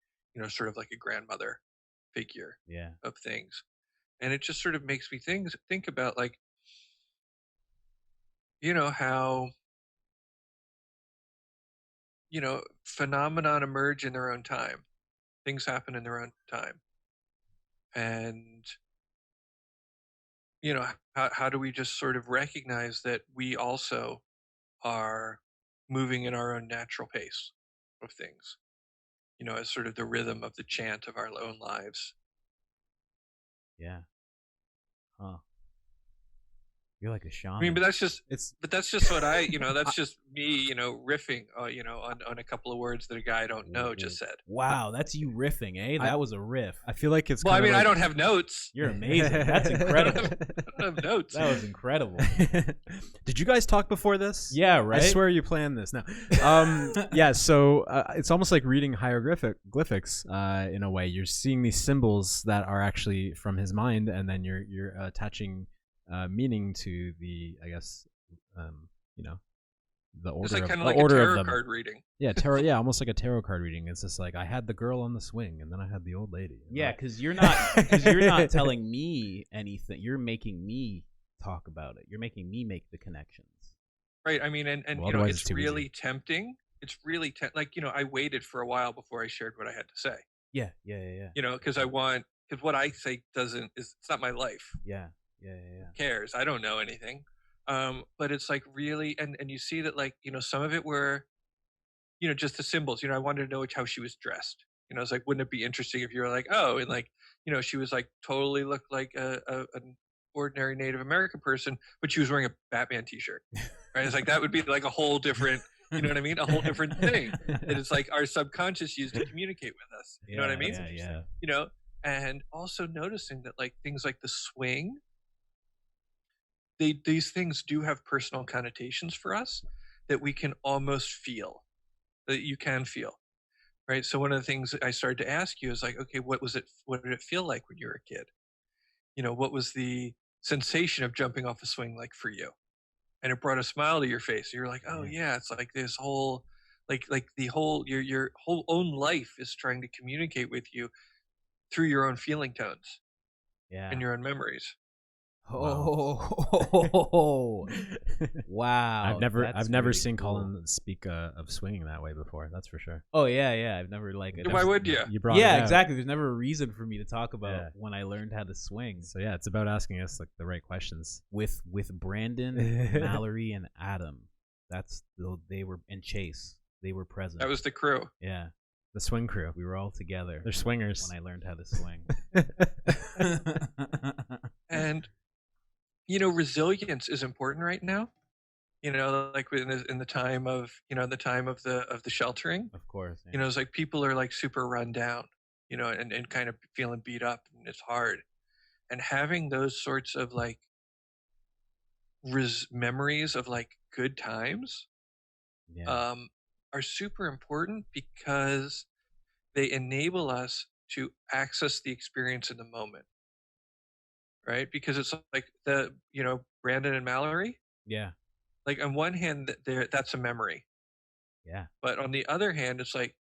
sort of like a grandmother figure of things. And it just sort of makes me think about like, how, phenomenon emerge in their own time. Things happen in their own time. And, how do we just sort of recognize that we also are moving in our own natural pace of things, as sort of the rhythm of the chant of our own lives. Yeah. Huh. You're like a shaman. I mean, but that's just what I, that's just me, riffing, on a couple of words that a guy I don't know just said. Wow, that's you riffing, eh? That was a riff. I feel like it's. Well, I mean, I don't have notes. You're amazing. That's incredible. I don't have notes. That was incredible. Did you guys talk before this? Yeah, right. I swear you planned this. No. Yeah. So it's almost like reading hieroglyphics in a way. You're seeing these symbols that are actually from his mind, and then you're attaching meaning to the, I guess, the order. It's like kind of like a tarot card reading. Yeah, tarot. Yeah, almost like a tarot card reading. It's just like I had the girl on the swing, and then I had the old lady. Yeah, because you're not telling me anything. You're making me talk about it. You're making me make the connections. Right. I mean, and it's really tempting. It's really like I waited for a while before I shared what I had to say. Yeah. Because what I say it's not my life. Yeah. Who cares? I don't know anything. But it's like really, and you see that like, some of it were just the symbols. I wanted to know how she was dressed. I was like, wouldn't it be interesting if you were like, oh, and like, she was like totally looked like an ordinary Native American person, but she was wearing a Batman t-shirt, right? It's like, that would be like a whole different, you know what I mean? A whole different thing that it's like our subconscious used to communicate with us. You know what I mean? Yeah. And also noticing that like things like the swing, these things do have personal connotations for us that we can almost feel, that you can feel, right? So one of the things I started to ask you is like, okay, what did it feel like when you were a kid? What was the sensation of jumping off a swing like for you? And it brought a smile to your face. You're like, oh yeah, it's like this whole, like the whole, your whole own life is trying to communicate with you through your own feeling tones and your own memories. Oh, wow! I've never seen Colin speak of swinging that way before. That's for sure. Oh yeah. I've never Why would you? You brought it out. Exactly. There's never a reason for me to talk about when I learned how to swing. So yeah, it's about asking us like the right questions. With Brandon, Mallory, and Adam. They were, and Chase. They were present. That was the crew. Yeah. The swing crew. We were all together. They're swingers. When I learned how to swing. And resilience is important right now. Like in the time of the sheltering. Of course. Yeah. It's like people are like super run down, and kind of feeling beat up, and it's hard. And having those sorts of like memories of like good times are super important because they enable us to access the experience in the moment. Right? Because it's like Brandon and Mallory. Yeah. Like on one hand, that's a memory. Yeah. But on the other hand, it's like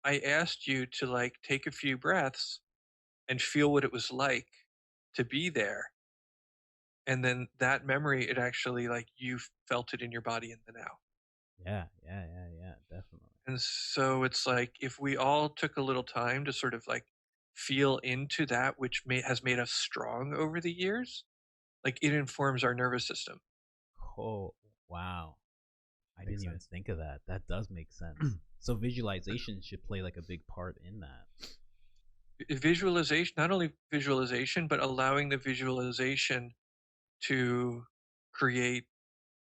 I asked you to like take a few breaths and feel what it was like to be there. And then that memory, it actually like you felt it in your body in the now. Yeah, definitely. And so it's like if we all took a little time to sort of like feel into that which has made us strong over the years, like it informs our nervous system. Oh, wow. I didn't even think of that. That does make sense. So visualization should play like a big part in that. Visualization, not only visualization, but allowing the visualization to create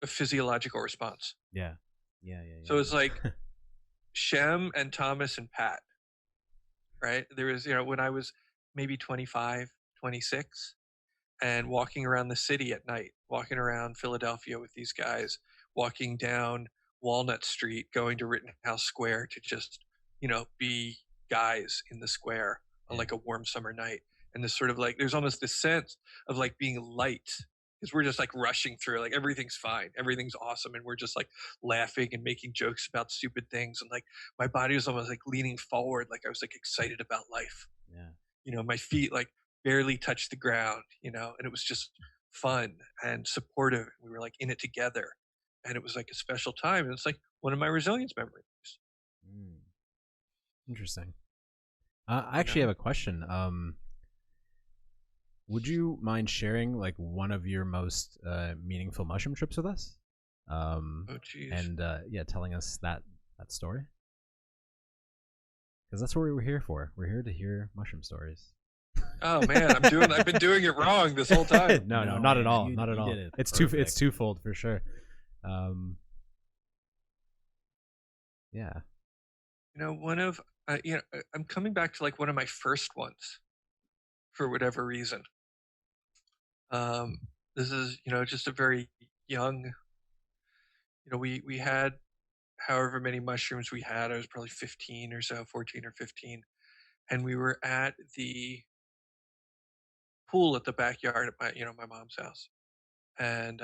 a physiological response. Yeah. So it's like Shem and Thomas and Pat, right? There was, when I was maybe 25, 26, and walking around the city at night, walking around Philadelphia with these guys, walking down Walnut Street, going to Rittenhouse Square to just, be guys in the square on like a warm summer night. And this sort of like, there's almost this sense of like being light because we're just like rushing through, like everything's fine, everything's awesome, and we're just like laughing and making jokes about stupid things, and like my body was almost like leaning forward, like I was like excited about life. My feet like barely touched the ground, and it was just fun and supportive. We were like in it together, and it was like a special time, and it's like one of my resilience memories. Interesting. I actually have a question. Would you mind sharing like one of your most meaningful mushroom trips with us? Oh, geez. And telling us that story. Because that's what we were here for. We're here to hear mushroom stories. Oh man, I've been doing it wrong this whole time. No, not at all. Not at all. It's twofold for sure. Yeah. I'm coming back to like one of my first ones for whatever reason. This is, just a very young, we had however many mushrooms we had. I was probably 15 or so, 14 or 15. And we were at the pool at the backyard at my mom's house and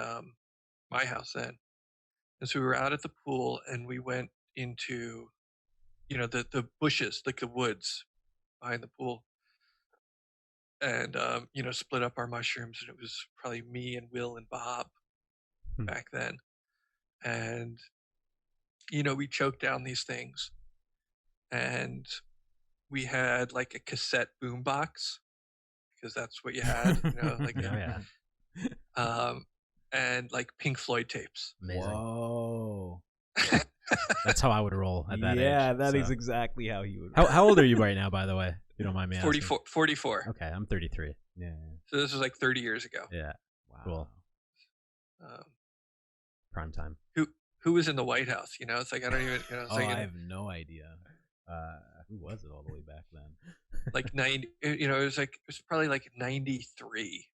my house then. And so we were out at the pool and we went into, the bushes, like the woods behind the pool. And, split up our mushrooms. And it was probably me and Will and Bob back then. And, we choked down these things. And we had like a cassette boombox because that's what you had, and like Pink Floyd tapes. Amazing. Whoa. That's how I would roll at that age. Yeah, that is exactly how he would. How old are you right now, by the way? If you don't mind me asking. 44. Okay, I'm 33. Yeah. So this was like 30 years ago. Yeah. Wow. Cool. Prime time. Who was in the White House? You know, it's like I don't even. You know, I have no idea. Who was it all the way back then? Like 90. You know, it was probably like 93.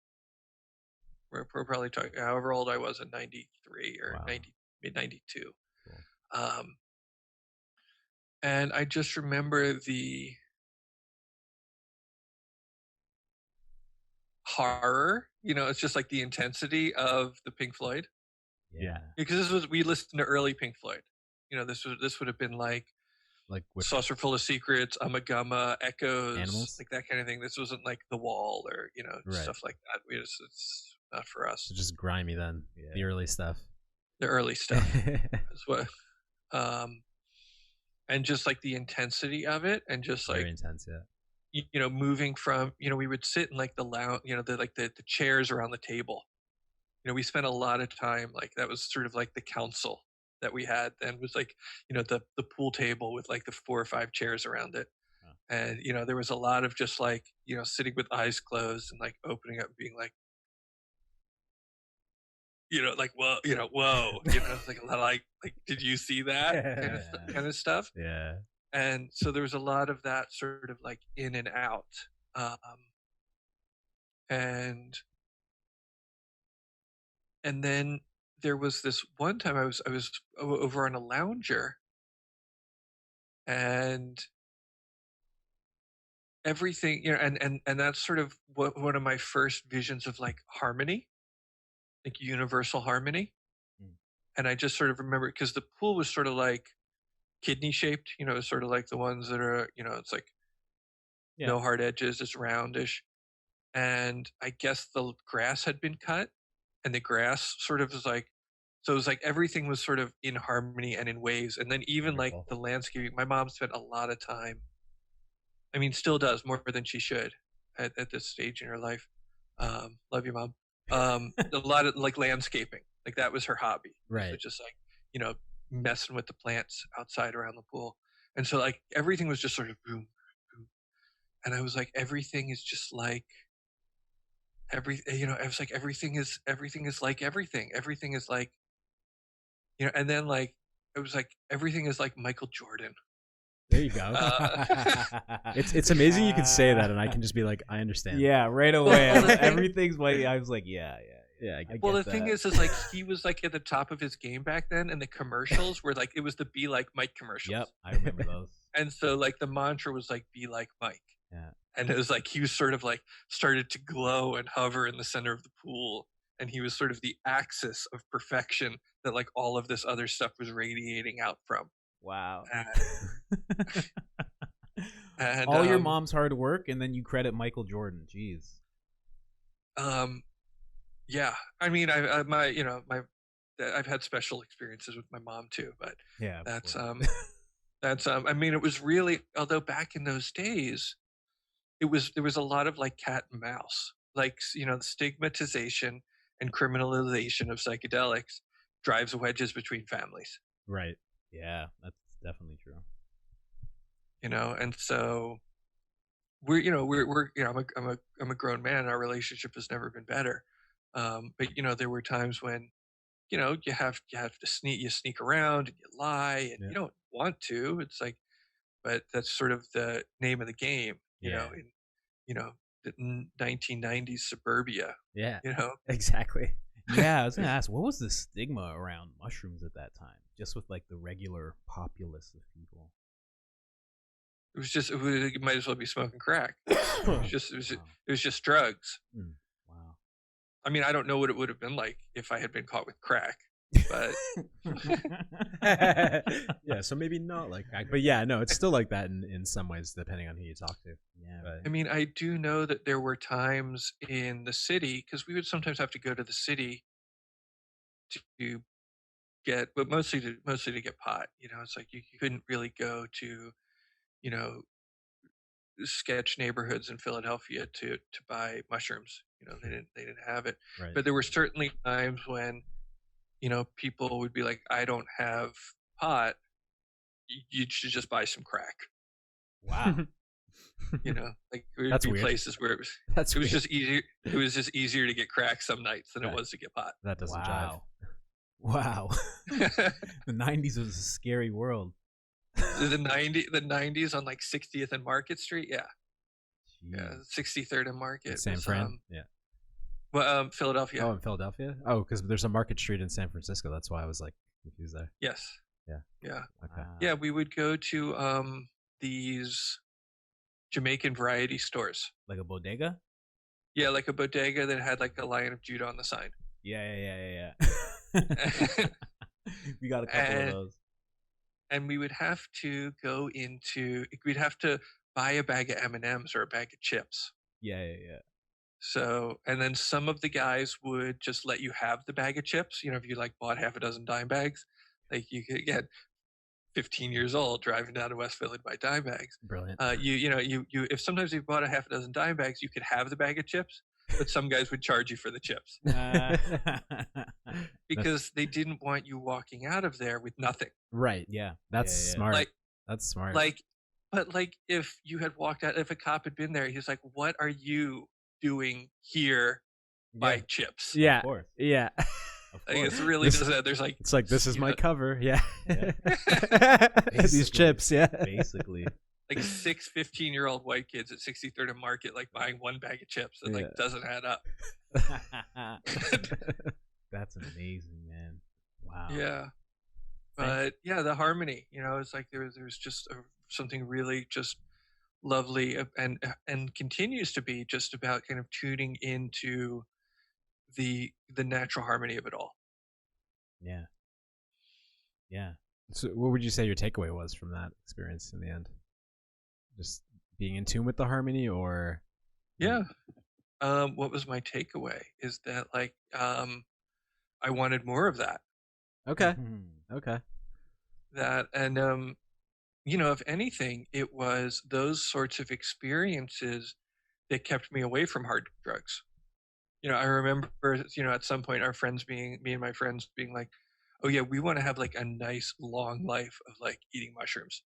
We're probably talking however old I was in 93 or 90, mid 92. Cool. And I just remember the horror. You know, it's just like the intensity of the Pink Floyd. Yeah. Because we listened to early Pink Floyd. You know, this would have been like Saucer Full of Secrets, Ummagumma, Echoes, Animals? like that kind of thing. This wasn't like The Wall or, you know, stuff like that. It's not for us. It's just grimy then. Yeah. The early stuff. The early stuff is what, and just like the intensity of it, and just very like intense, yeah. You know, moving from, you know, we would sit in like the lounge, you know, the chairs around the table. You know, we spent a lot of time, like that was sort of like the council that we had then, was like, you know, the pool table with like the 4 or 5 chairs around it. And, you know, there was a lot of just like, you know, sitting with eyes closed and like opening up and being like, you know, like, whoa, you know, it's like a lot of like, did you see that kind of stuff? Yeah. And so there was a lot of that sort of like in and out. And then there was this one time I was over on a lounger, and everything, you know, and that's sort of one of my first visions of like harmony, like universal harmony. And I just sort of remember, because the pool was sort of like kidney shaped, you know, sort of like the ones that are, you know, it's like no hard edges, it's roundish. And I guess the grass had been cut, and the grass sort of was like, so it was like everything was sort of in harmony and in waves. And then even like the landscaping, my mom spent a lot of time, I mean, still does more than she should at this stage in her life. Love you, Mom. A lot of like landscaping, like that was her hobby. Right. So just like, you know, messing with the plants outside around the pool. And so like everything was just sort of boom, boom. And I was like, everything is just like, you know, I was like, everything is like everything. Everything is like, you know, and then like, it was like, everything is like Michael Jordan. There you go. It's amazing you can say that, and I can just be like, I understand. Yeah, right away. Everything's white. I was like, yeah. Well, the thing is like he was like at the top of his game back then, and the commercials were like, it was the Be Like Mike commercials. Yep, I remember those. And so like the mantra was like, be like Mike. Yeah. And it was like he was sort of like started to glow and hover in the center of the pool, and he was sort of the axis of perfection that like all of this other stuff was radiating out from. Wow. And all your mom's hard work, and then you credit Michael Jordan. Jeez. Yeah. I mean, I've had special experiences with my mom too, but yeah, that's I mean, it was really, although back in those days, there was a lot of like cat and mouse, like, you know, the stigmatization and criminalization of psychedelics drives wedges between families. Right. Yeah, that's definitely true. You know, and so we're you know, I'm a grown man. Our relationship has never been better. But you know, there were times when, you know, you have to sneak around and you lie, and you don't want to. It's like, but that's sort of the name of the game, you know, in, you know, the 1990s suburbia. Yeah. You know, exactly. Yeah, I was gonna ask, what was the stigma around mushrooms at that time, just with like the regular populace of people? It was just, you might as well be smoking crack. It was just drugs. Wow. I mean, I don't know what it would have been like if I had been caught with crack, but yeah, so maybe not like crack, but yeah, no, it's still like that in some ways, depending on who you talk to. Yeah. But, I mean, I do know that there were times in the city, because we would sometimes have to go to the city to get, but mostly to get pot. You know, it's like you couldn't really go to, you know, sketch neighborhoods in Philadelphia to buy mushrooms. You know, they didn't have it. right. But there were certainly times when, you know, people would be like, I don't have pot, you should just buy some crack. Wow. You know, like there would That's be weird. places where it was That's weird. just easier. It was just easier to get crack some nights than it Right. was to get pot. That doesn't jive. Wow. The 90s was a scary world. the 90s on like 60th and Market Street, yeah. Yeah, 63rd and Market. San Fran, yeah. Well, Philadelphia. Oh, in Philadelphia? Oh, because there's a Market Street in San Francisco. That's why I was like confused there. Yes. Yeah. Yeah. Okay. Yeah, we would go to these Jamaican variety stores. Like a bodega? Yeah, like a bodega that had like a Lion of Judah on the sign. Yeah. We got a couple of those. And we would have to we'd have to buy a bag of M&Ms or a bag of chips. Yeah. So, and then some of the guys would just let you have the bag of chips. You know, if you like bought half a dozen dime bags, like you could get 15 years old driving down to West Philly to buy dime bags. Brilliant. You if sometimes you bought a half a dozen dime bags, you could have the bag of chips, but some guys would charge you for the chips because they didn't want you walking out of there with nothing. Right. Yeah. That's smart. That's smart. But if you had walked out, if a cop had been there, he's like, "What are you doing here? Buy chips?" Yeah. Of course. Yeah. Like, it's really doesn't. There's like it's like this is my cover. Yeah. These These chips. Yeah. Basically. like 6 15-year-old white kids at 63rd and Market, like buying one bag of chips that like doesn't add up. That's amazing, man. Wow. Yeah. But yeah, the harmony, you know, it's like there's just something really just lovely and continues to be just about kind of tuning into the natural harmony of it all. Yeah. So what would you say your takeaway was from that experience in the end? Just being in tune with the harmony, or what was my takeaway is that like I wanted more of that. Okay. Okay. That and you know, if anything, it was those sorts of experiences that kept me away from hard drugs. You know, I remember, you know, at some point me and my friends being like, "Oh yeah, we want to have like a nice long life of like eating mushrooms."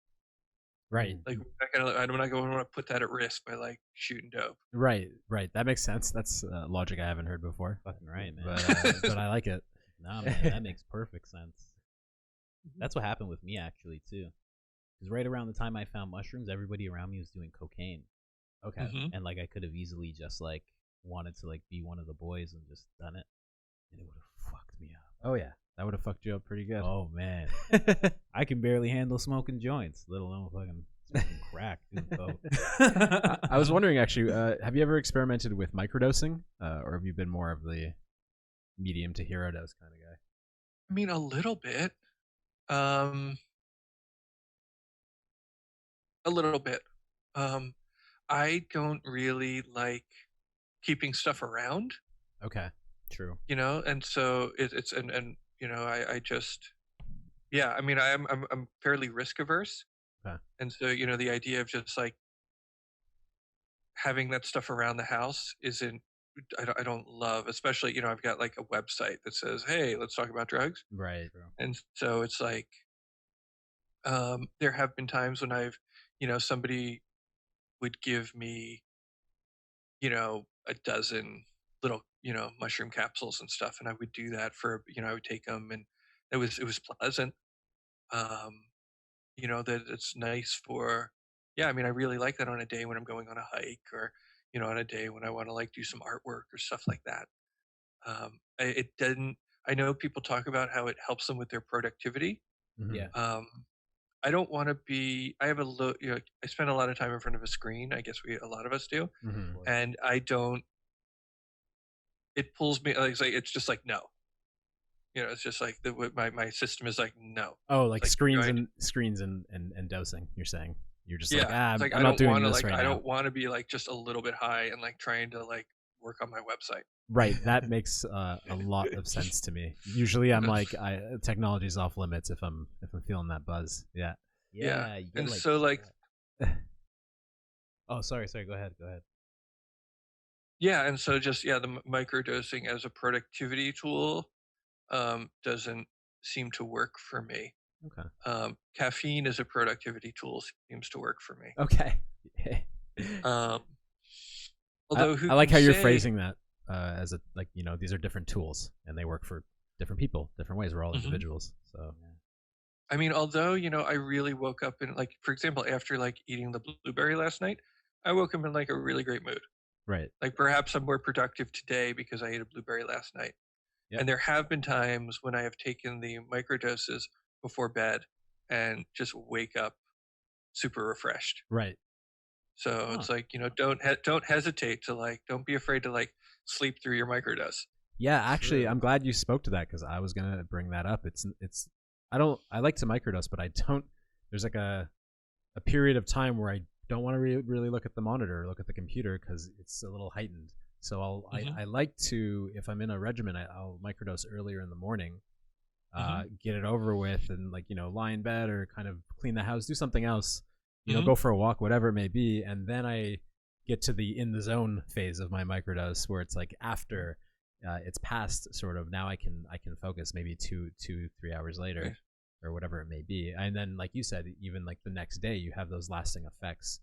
Right. Like I'm not going to want to put that at risk by like shooting dope. Right. That makes sense. That's logic I haven't heard before. Fucking right, man. But I like it. Nah, man, that makes perfect sense. That's what happened with me actually too. Because right around the time I found mushrooms, everybody around me was doing cocaine. Okay. And like I could have easily just like wanted to like be one of the boys and just done it, and it would have fucked me up. Oh yeah, that would have fucked you up pretty good. Oh man, I can barely handle smoking joints, let alone fucking smoking crack. I was wondering actually, have you ever experimented with microdosing, or have you been more of the medium to hero dose kind of guy? I mean, a little bit. A little bit. I don't really like keeping stuff around. Okay. True. You know, and so it's and you know, I just yeah, I mean, I'm fairly risk averse. Okay. And so, you know, the idea of just like having that stuff around the house isn't I don't love, especially, you know, I've got like a website that says, "Hey, let's talk about drugs." Right. And so it's like there have been times when I've, you know, somebody would give me, you know, a dozen little, you know, mushroom capsules and stuff, and I would do that for, you know, I would take them, and it was pleasant. You know, that it's nice for, yeah, I mean, I really like that on a day when I'm going on a hike, or, you know, on a day when I want to like do some artwork or stuff like that. It didn't, I know people talk about how it helps them with their productivity. Mm-hmm. Yeah. I don't want to be, I have a low, you know, I spend a lot of time in front of a screen. I guess a lot of us do. Mm-hmm. And I don't, it pulls me, like, it's just like, no. You know, it's just like my system is like, no. Oh, like screens and and dosing. You're saying you're just yeah, like, like, I'm not doing this like, right now. I don't want to be like just a little bit high and like trying to like work on my website. Right, that makes a lot of sense to me. Usually, I'm like, technology's off limits if I'm feeling that buzz. Yeah. Yeah. And like, so like, oh, sorry. Go ahead. Yeah, and so just the microdosing as a productivity tool doesn't seem to work for me. Caffeine as a productivity tool seems to work for me. Okay. Although I like how you're phrasing that as these are different tools and they work for different people, different ways. We're all individuals. So I mean, although, I really woke up in, like, for example, after like eating the blueberry last night, I woke up in like a really great mood. Right. Like perhaps I'm more productive today because I ate a blueberry last night. Yep. And there have been times when I have taken the microdoses before bed and just wake up super refreshed. Right. So it's like, don't hesitate to don't be afraid to sleep through your microdose. Yeah, actually, I'm glad you spoke to that because I was gonna bring that up. I like to microdose, but I don't. There's like a period of time where I don't want to really look at the monitor or look at the computer because it's a little heightened. So I like to, if I'm in a regimen, I'll microdose earlier in the morning, get it over with, and lie in bed or kind of clean the house, do something else, go for a walk, whatever it may be, and then I get to the in the zone phase of my microdose where it's like after it's past sort of now I can focus maybe 2-3 hours later or whatever it may be, and then like you said, even like the next day you have those lasting effects.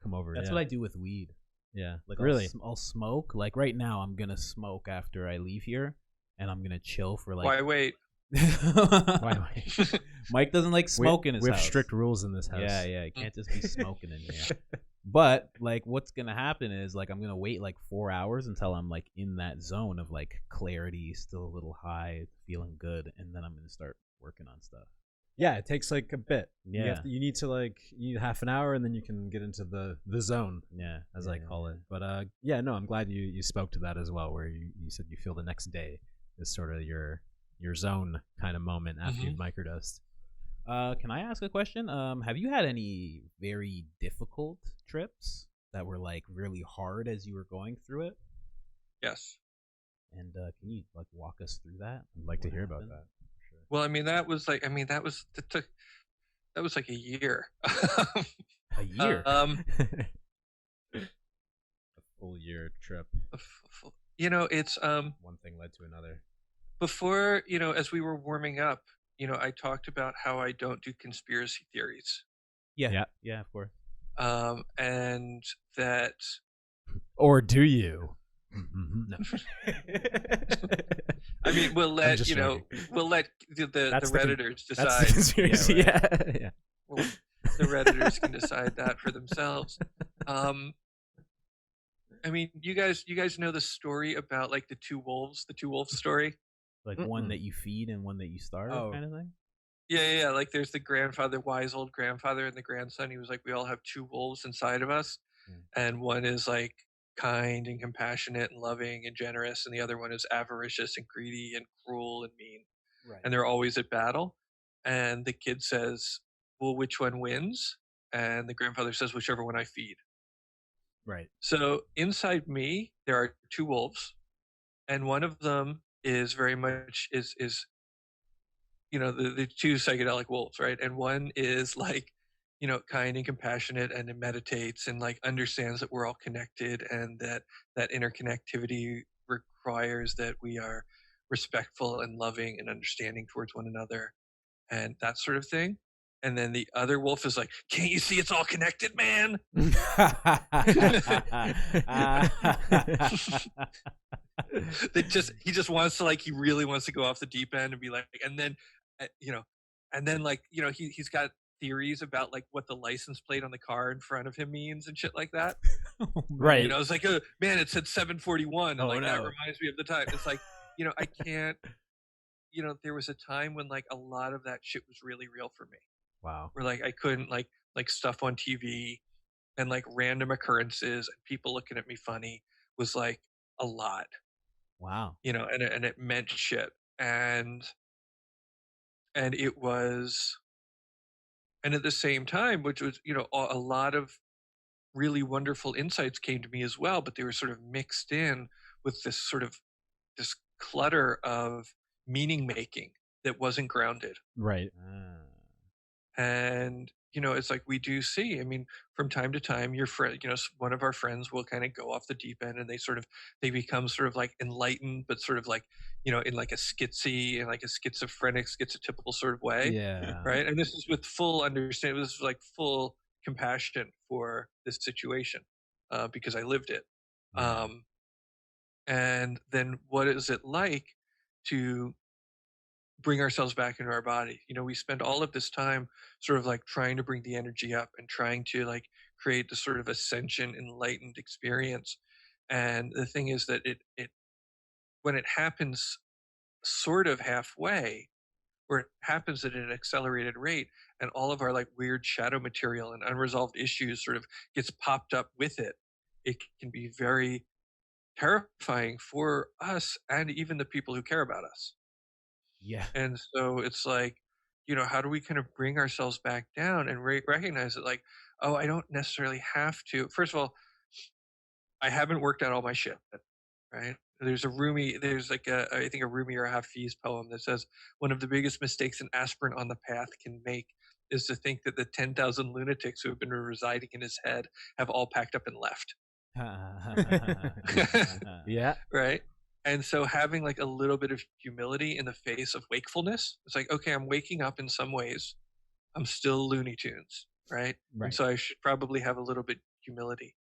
Come over. That's what I do with weed. Yeah, like really, I'll smoke. Like right now, I'm gonna smoke after I leave here, and I'm gonna chill for like. Why wait? Why wait? Mike doesn't like smoking in his house. We have strict rules in this house. Yeah, you can't just be smoking in here. But like, what's gonna happen is like I'm gonna wait like 4 hours until I'm like in that zone of like clarity, still a little high, feeling good, and then I'm gonna start working on stuff. Yeah, it takes like a bit. Yeah, you need half an hour, and then you can get into the zone. Yeah, as I call it. But no, I'm glad you spoke to that as well, where you said you feel the next day is sort of your zone kind of moment after you've microdosed. Can I ask a question? Have you had any very difficult trips that were like really hard as you were going through it? Yes. And can you like walk us through that? I'd like to hear about that. Well, I mean, that was like a year. A year? A full year trip. It's one thing led to another. Before, as we were warming up, I talked about how I don't do conspiracy theories. Yeah, of course. And that. Or do you? No. I mean, we'll let the Redditors decide. That's the conspiracy. Yeah. Well, the Redditors can decide that for themselves. I mean, you guys know the story about like the two wolves story? Like one that you feed and one that you starve kind of thing? Yeah. Like there's the grandfather, wise old grandfather, and the grandson. He was like, we all have two wolves inside of us. And one is like kind and compassionate and loving and generous, and the other one is avaricious and greedy and cruel and mean. Right. And they're always at battle. And the kid says, well, which one wins? And the grandfather says, whichever one I feed. Right. So inside me, there are two wolves, and one of them is very much is the two psychedelic wolves, right? And one is like, kind and compassionate, and it meditates and like understands that we're all connected, and that interconnectivity requires that we are respectful and loving and understanding towards one another and that sort of thing. And then the other wolf is like, can't you see it's all connected, man? He just wants to like, he really wants to go off the deep end and be like, and then, he's got theories about like what the license plate on the car in front of him means and shit like that. Right. It's like, oh man, it said 741. And that reminds me of the time. It's like, I can't, there was a time when like a lot of that shit was really real for me. Wow. Where like I couldn't like stuff on TV and like random occurrences and people looking at me funny was like a lot. Wow. And it meant shit. And it was, and at the same time, which was, a lot of really wonderful insights came to me as well, but they were sort of mixed in with this sort of this clutter of meaning making that wasn't grounded. Right. And, it's like we do see. I mean, from time to time, your friend, one of our friends will kind of go off the deep end, and they become sort of like enlightened, but sort of like, in like a schizzy and like a schizophrenic, schizotypical sort of way, Yeah. right? And this is with full understanding. This is like full compassion for this situation, because I lived it. Yeah. And then what is it like to bring ourselves back into our body? We spend all of this time sort of like trying to bring the energy up and trying to like create this sort of ascension, enlightened experience. And the thing is that it when it happens sort of halfway, or it happens at an accelerated rate, and all of our like weird shadow material and unresolved issues sort of gets popped up with it, it can be very terrifying for us and even the people who care about us. Yeah. And so it's like, how do we kind of bring ourselves back down and recognize that, like, oh, I don't necessarily have to. First of all, I haven't worked out all my shit, right? There's like I think a Rumi or a Hafiz poem that says one of the biggest mistakes an aspirant on the path can make is to think that the 10,000 lunatics who have been residing in his head have all packed up and left. Yeah. Right. And so having like a little bit of humility in the face of wakefulness, it's like, okay, I'm waking up in some ways. I'm still Looney Tunes, right? And so I should probably have a little bit humility,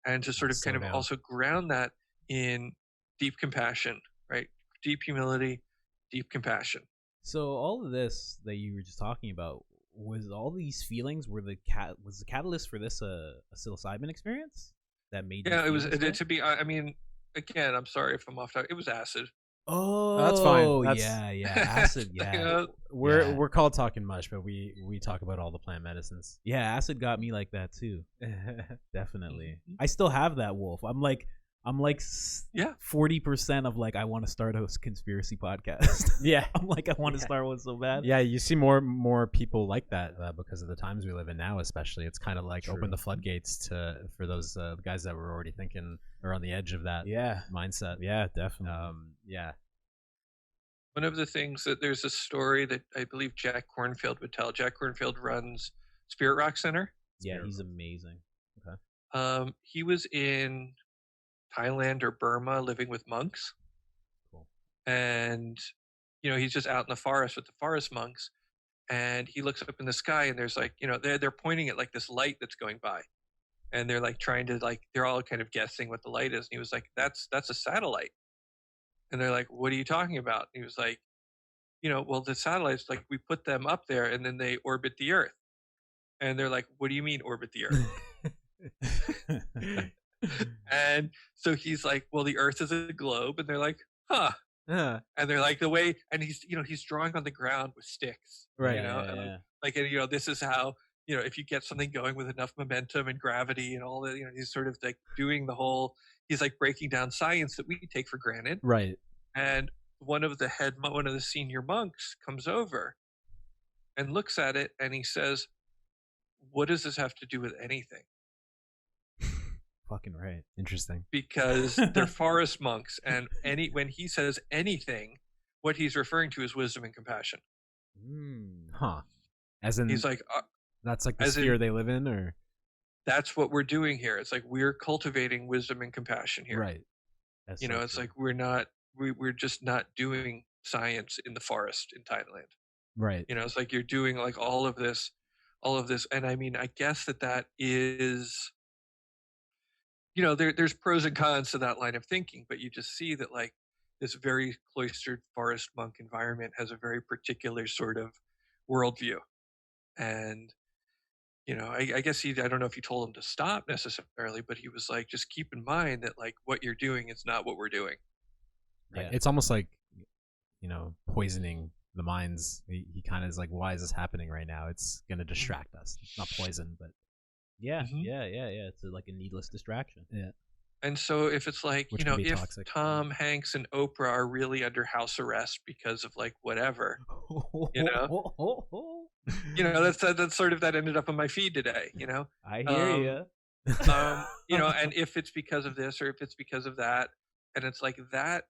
and to sort of kind of also ground that in deep compassion, right? Deep humility, deep compassion. So all of this that you were just talking about, was all these feelings was the catalyst for this a psilocybin experience that made you Yeah, it was this way? to be. I mean, again, I'm sorry if I'm off topic. It was acid. Oh, that's fine. That's, yeah, acid. Yeah, we're called Talkin Mush, but we talk about all the plant medicines. Yeah, acid got me like that too. Definitely. I still have that wolf. I'm like 40% of like I want to start a conspiracy podcast. Yeah, I'm like I want to start one so bad. Yeah, you see more people like that because of the times we live in now. Especially, it's kind of like open the floodgates for those guys that were already thinking or on the edge of that mindset. Yeah, definitely. Yeah. One of the things that there's a story that I believe Jack Kornfield would tell. Jack Kornfield runs Spirit Rock Center. Yeah, he's amazing. Okay. He was in Thailand or Burma living with monks. Cool. And he's just out in the forest with the forest monks, and he looks up in the sky, and there's like, they're pointing at like this light that's going by, and they're like trying to like, they're all kind of guessing what the light is, and he was like, that's a satellite. And they're like, what are you talking about? And he was like, well, the satellites, like we put them up there and then they orbit the earth. And they're like, what do you mean orbit the earth? And so he's like, well, the earth is a globe. And they're like, huh. And they're like, the way, and he's drawing on the ground with sticks, right? And this is how, if you get something going with enough momentum and gravity and all that, he's sort of like doing the whole, he's like breaking down science that we take for granted. Right. And one of the senior monks comes over and looks at it, and he says, what does this have to do with anything? Fucking right. Interesting. Because they're forest monks, and when he says anything, what he's referring to is wisdom and compassion. Huh. As in, he's like, that's like the sphere they live in, or that's what we're doing here. It's like we're cultivating wisdom and compassion here. Right. That's it's true. Like we're just not doing science in the forest in Thailand. Right. It's like you're doing like all of this, and I mean, I guess that is, there's pros and cons to that line of thinking, but you just see that like this very cloistered forest monk environment has a very particular sort of worldview. And I guess I don't know if he told him to stop necessarily, but he was like, just keep in mind that like what you're doing is not what we're doing. Yeah. It's almost like, poisoning the minds. He kind of is like, why is this happening right now? It's going to distract us. It's not poison, but. Yeah. It's like a needless distraction. Yeah. And so if it's like, if toxic. Tom Hanks and Oprah are really under house arrest because of like whatever, that's sort of that ended up on my feed today, I hear you. And if it's because of this or if it's because of that, and it's like that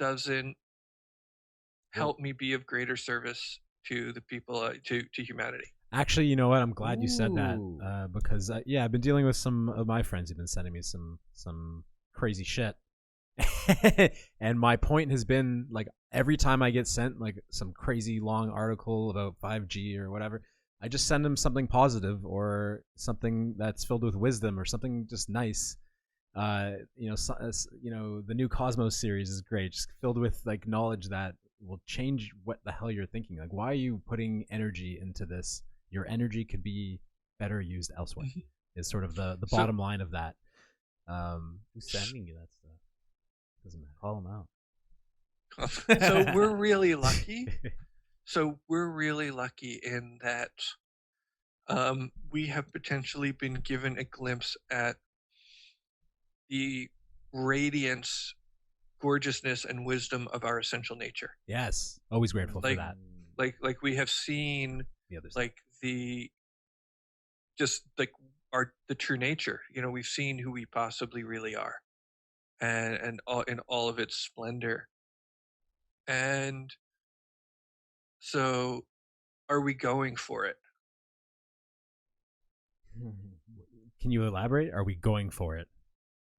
doesn't help me be of greater service to the people, to humanity. Actually, you know what? I'm glad you said that Ooh. because yeah, I've been dealing with some of my friends who've been sending me some crazy shit, and my point has been like every time I get sent like some crazy long article about 5G or whatever, I just send them something positive or something that's filled with wisdom or something just nice. The new Cosmos series is great, just filled with like knowledge that will change what the hell you're thinking. Like, why are you putting energy into this? Your energy could be better used elsewhere. Is sort of the bottom line of that. Who's sending you that stuff? Doesn't matter. Call them out. So we're really lucky. So we're really lucky in that we have potentially been given a glimpse at the radiance, gorgeousness, and wisdom of our essential nature. Yes, always grateful for that. Like we have seen like the just like the true nature. We've seen who we possibly really are, and all in all of its splendor. And so, are we going for it? Can you elaborate? Are we going for it?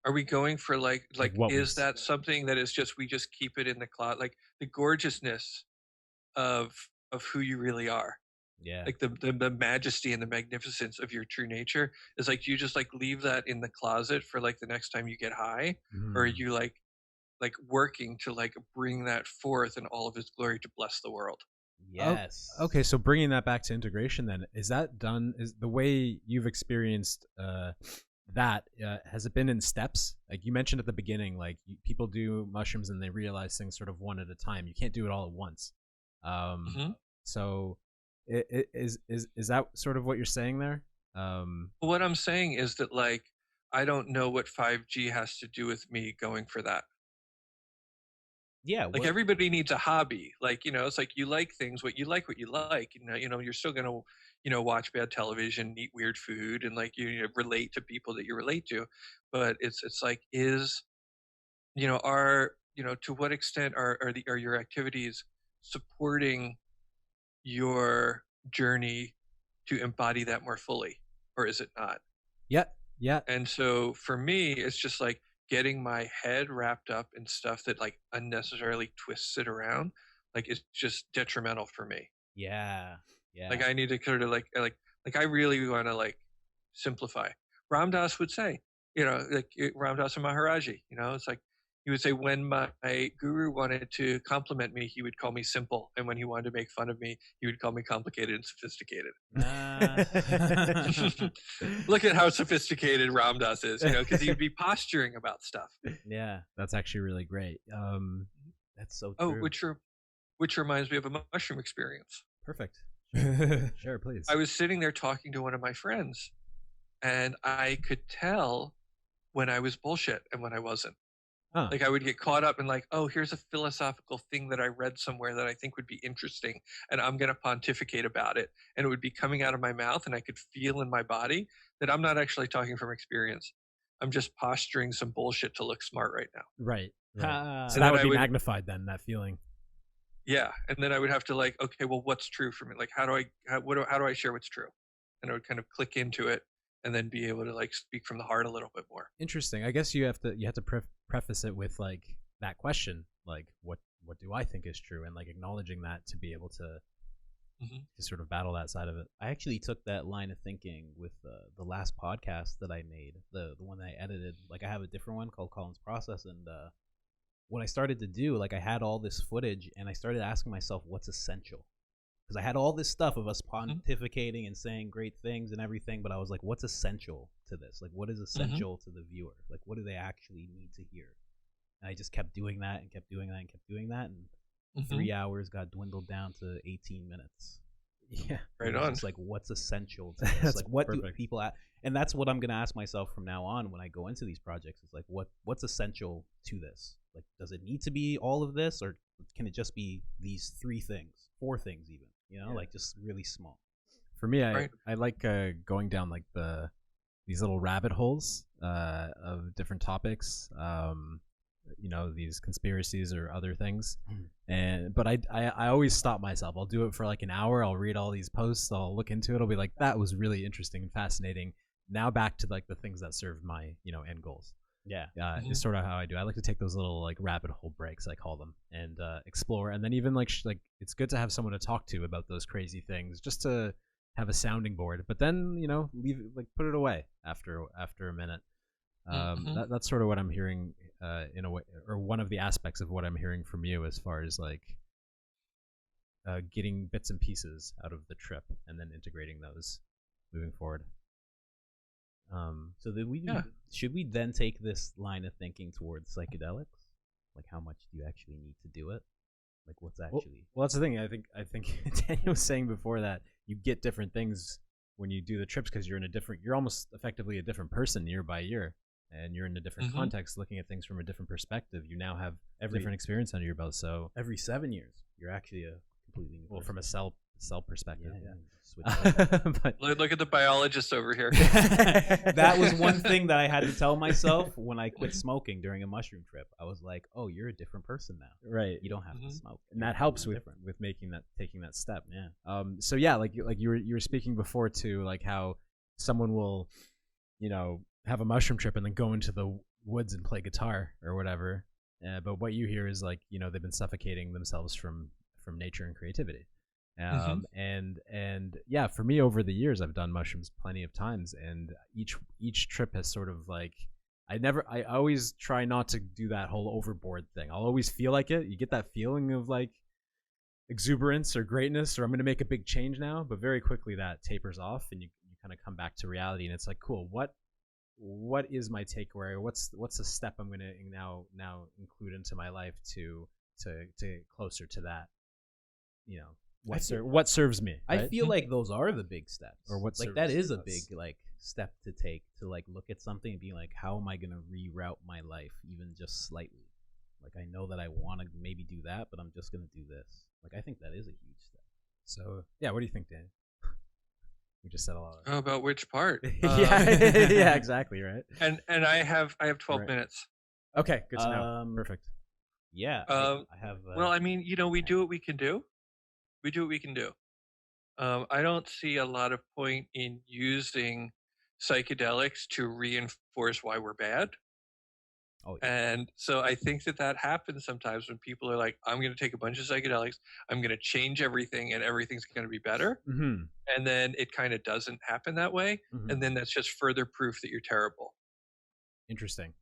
Are we going for like is was... that something that is just we just keep it in the closet, like the gorgeousness of who you really are? Yeah. Like the majesty and the magnificence of your true nature is like you just like leave that in the closet for like the next time you get high, or are you like working to like bring that forth in all of its glory to bless the world? Yes. Okay, so bringing that back to integration, then is that done? Is the way you've experienced that has it been in steps? Like you mentioned at the beginning, like people do mushrooms and they realize things sort of one at a time. You can't do it all at once. So is that sort of what you're saying there? What I'm saying is that like I don't know what 5G has to do with me going for that. Yeah, like everybody needs a hobby. Like it's like you like things, what you like. You're still gonna watch bad television, eat weird food, and like you relate to people that you relate to. But it's like to what extent are your activities supporting your journey to embody that more fully, or is it not? Yeah. And so for me, it's just like getting my head wrapped up in stuff that like unnecessarily twists it around, like it's just detrimental for me. Yeah. Like I need to sort of like I really want to like simplify. Ram Dass would say, like Ram Dass and Maharaji, it's like he would say when my guru wanted to compliment me, he would call me simple, and when he wanted to make fun of me, he would call me complicated and sophisticated. Look at how sophisticated Ram Dass is, because he would be posturing about stuff. Yeah, that's actually really great. That's so true. Which reminds me of a mushroom experience. Perfect. Sure, please. I was sitting there talking to one of my friends, and I could tell when I was bullshit and when I wasn't. Like I would get caught up in like, oh, here's a philosophical thing that I read somewhere that I think would be interesting, and I'm going to pontificate about it. And it would be coming out of my mouth, and I could feel in my body that I'm not actually talking from experience. I'm just posturing some bullshit to look smart right now. Right. So that would be magnified then, that feeling. Yeah. And then I would have to like, okay, well, what's true for me? Like, how do I share what's true? And I would kind of click into it and then be able to like speak from the heart a little bit more. Interesting. I guess you have to preface it with like that question, like what do I think is true, and like acknowledging that to be able to sort of battle that side of it. I actually took that line of thinking with the last podcast that I made, the one that I edited. Like I have a different one called Colin's Process, and what I started to do, like I had all this footage, and I started asking myself what's essential. Because I had all this stuff of us pontificating and saying great things and everything, but I was like, what's essential to this? Like, what is essential to the viewer? Like, what do they actually need to hear? And I just kept doing that and kept doing that and kept doing that. And 3 hours got dwindled down to 18 minutes. Yeah. Right on. It's like, what's essential to this? Like, what do people and that's what I'm going to ask myself from now on when I go into these projects. It's like, what's essential to this? Like, does it need to be all of this, or can it just be these 3 things, 4 things even? Like just really small. For me, I like going down like these little rabbit holes of different topics. these conspiracies or other things. But I always stop myself. I'll do it for like an hour. I'll read all these posts. I'll look into it. I'll be like, that was really interesting and fascinating. Now back to like the things that serve my end goals. Yeah. Is sort of how I do. I like to take those little like rabbit hole breaks, I call them, and explore. And then even like it's good to have someone to talk to about those crazy things, just to have a sounding board. But then leave it, like put it away after a minute. That's sort of what I'm hearing in a way, or one of the aspects of what I'm hearing from you as far as like getting bits and pieces out of the trip and then integrating those moving forward. So should we then take this line of thinking towards psychedelics? Like, how much do you actually need to do it? Like, what's actually? Well, that's the thing. I think Daniel was saying before that you get different things when you do the trips because you're almost effectively a different person year by year, and you're in a different context, looking at things from a different perspective. You now have different experience under your belt. So every 7 years, you're actually a completely new person. From a cell perspective. Yeah. But look at the biologists over here. That was one thing that I had to tell myself when I quit smoking during a mushroom trip. I was like, "Oh, you're a different person now. Right? You don't have to smoke." And that helps with taking that step. Yeah. So yeah, like you were speaking before too, like how someone will, have a mushroom trip and then go into the woods and play guitar or whatever. But what you hear is like, they've been suffocating themselves from nature and creativity. And yeah, for me over the years, I've done mushrooms plenty of times, and each trip has sort of like, I always try not to do that whole overboard thing. I'll always feel like it. You get that feeling of like exuberance or greatness, or I'm going to make a big change now, but very quickly that tapers off and you kind of come back to reality, and it's like, cool, what is my takeaway? What's the step I'm going to now include into my life to get closer to that, what serves me, right? I feel like those are the big steps, or what like that is a big like step to take, to like look at something and be like, how am I going to reroute my life even just slightly? Like, I know that I want to maybe do that, but I'm just going to do this. Like, I think that is a huge step. So yeah, what do you think, Dan? We just said a lot. About which part? Yeah, exactly, right. And I have 12 minutes. Okay, good to know. Perfect. Yeah. I have. Well, I mean, we do what we can do. We do what we can do. I don't see a lot of point in using psychedelics to reinforce why we're bad. Oh, yeah. And so I think that happens sometimes when people are like, I'm going to take a bunch of psychedelics, I'm going to change everything, and everything's going to be better. Mm-hmm. And then it kind of doesn't happen that way. Mm-hmm. And then that's just further proof that you're terrible. Interesting.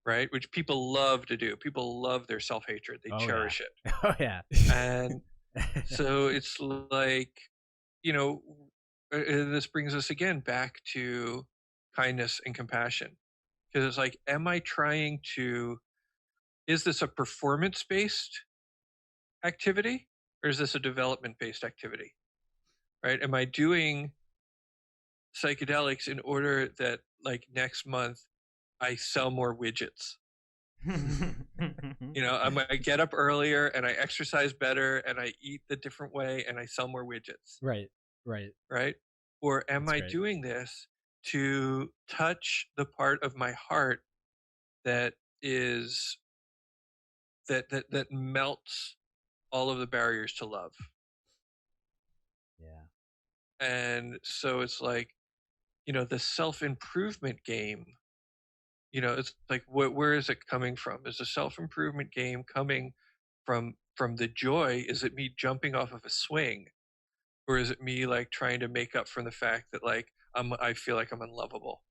Right? Which people love to do. People love their self-hatred. They cherish it. Oh, yeah. And so it's like, this brings us again back to kindness and compassion. Because it's like, is this a performance-based activity, or is this a development-based activity? Right? Am I doing psychedelics in order that like next month I sell more widgets? I get up earlier and I exercise better and I eat the different way and I sell more widgets. Right. Or am I doing this to touch the part of my heart that is that melts all of the barriers to love? Yeah. And so it's like, the self-improvement game, it's like, where is it coming from? Is the self-improvement game coming from the joy? Is it me jumping off of a swing? Or is it me like trying to make up for the fact that like I feel like I'm unlovable?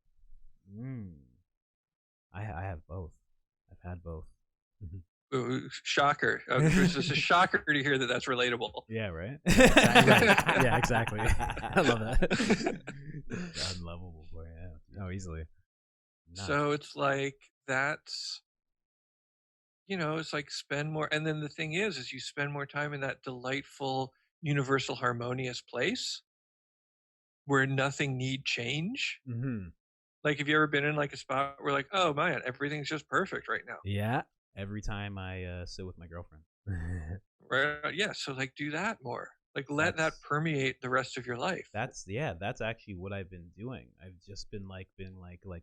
I have both. I've had both. Ooh, shocker. It's just a shocker to hear that that's relatable. Yeah, right? Exactly. Yeah, exactly. I love that. Unlovable, boy, yeah. Oh, easily. No. So it's like, that's, it's like spend more. And then the thing is you spend more time in that delightful, universal, harmonious place where nothing need change. Mm-hmm. Like, have you ever been in like a spot where like, oh man, everything's just perfect right now? Yeah. Every time I sit with my girlfriend. Right. Yeah. So like, do that more. Like, let that permeate the rest of your life. That's actually what I've been doing. I've just been like,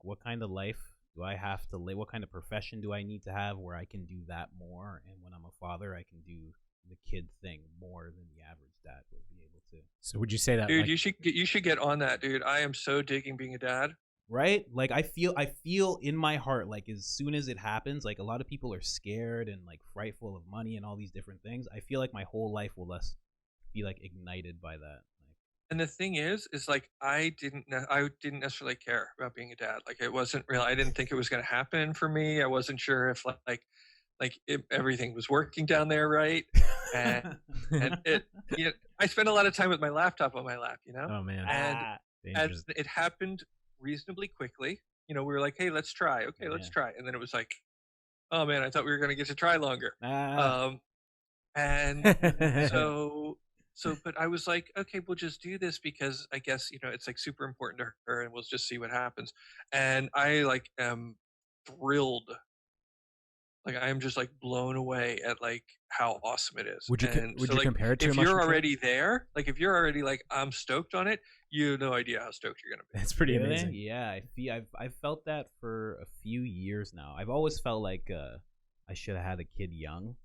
what kind of life Do I have to live? What kind of profession do I need to have where I can do that more? And when I'm a father, I can do the kid thing more than the average dad would be able to. So would you say that, dude, like, you should get on that, dude. I am so digging being a dad. Right? Like I feel in my heart, like as soon as it happens, like a lot of people are scared and like frightful of money and all these different things. I feel like my whole life will be like ignited by that. And the thing is like I didn't necessarily care about being a dad. Like it wasn't real. I didn't think it was going to happen for me. I wasn't sure if if everything was working down there right. And it, I spent a lot of time with my laptop on my lap, Oh man. And as it happened reasonably quickly, we were like, hey, let's try. Okay, let's try. And then it was like, oh man, I thought we were going to get to try longer. And but I was like, okay, we'll just do this because I guess, it's like super important to her and we'll just see what happens. And I am thrilled. Like I am just like blown away at like how awesome it is. Would you compare it to if you're already there, like if you're already like, I'm stoked on it, you have no idea how stoked you're going to be. It's pretty amazing. Yeah. I've felt that for a few years now. I've always felt like I should have had a kid young,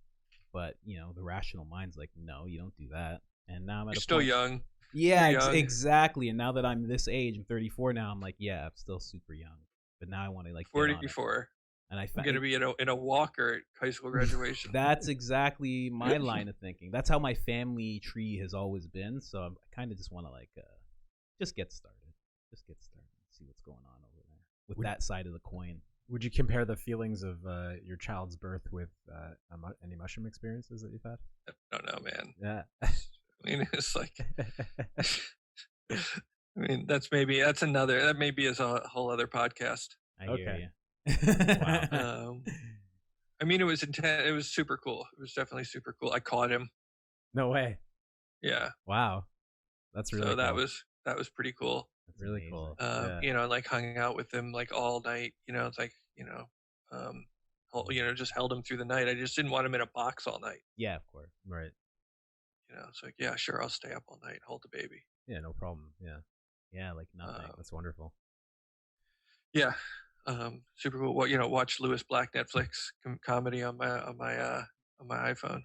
but the rational mind's like, no, you don't do that. And now I'm still young. Yeah, exactly. And now that I'm this age, I'm 34 now. I'm like, yeah, I'm still super young. But now I want to like 44. And I'm going to be in a walker at high school graduation. That's exactly my line of thinking. That's how my family tree has always been. So I kind of just want to like just get started. Just get started and see what's going on over there with that side of the coin. Would you compare the feelings of your child's birth with any mushroom experiences that you've had? I don't know, man. Yeah. I mean, it's like, I mean, that maybe is a whole other podcast. I hear you. Wow. I mean, it was intense. It was super cool. It was definitely super cool. I caught him. No way. Yeah. Wow. That's really cool. That was pretty cool. That's really cool. Like hung out with him like all night. It's like just held him through the night. I just didn't want him in a box all night. Yeah, of course. Right. It's like, yeah, sure, I'll stay up all night, hold the baby. Yeah, no problem. Yeah. Yeah, like nothing. That's wonderful. Yeah. Super cool. Watch Lewis Black Netflix comedy on my iPhone.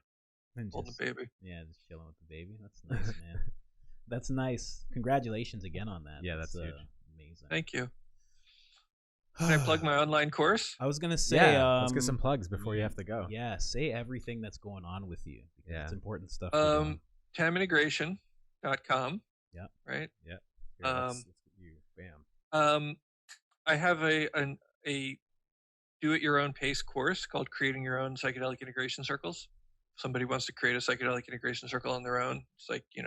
And holding the baby. Yeah, just chilling with the baby. That's nice, man. That's nice. Congratulations again on that. Yeah, that's huge. Amazing. Thank you. Can I plug my online course? I was gonna say, let's get some plugs before you have to go. Yeah, say everything that's going on with you. Yeah, it's important stuff. TAMintegration.com. Yeah. Right. Yeah. Here, let's get you. Bam. I have a do-it-your-own pace course called Creating Your Own Psychedelic Integration Circles. If somebody wants to create a psychedelic integration circle on their own, it's like you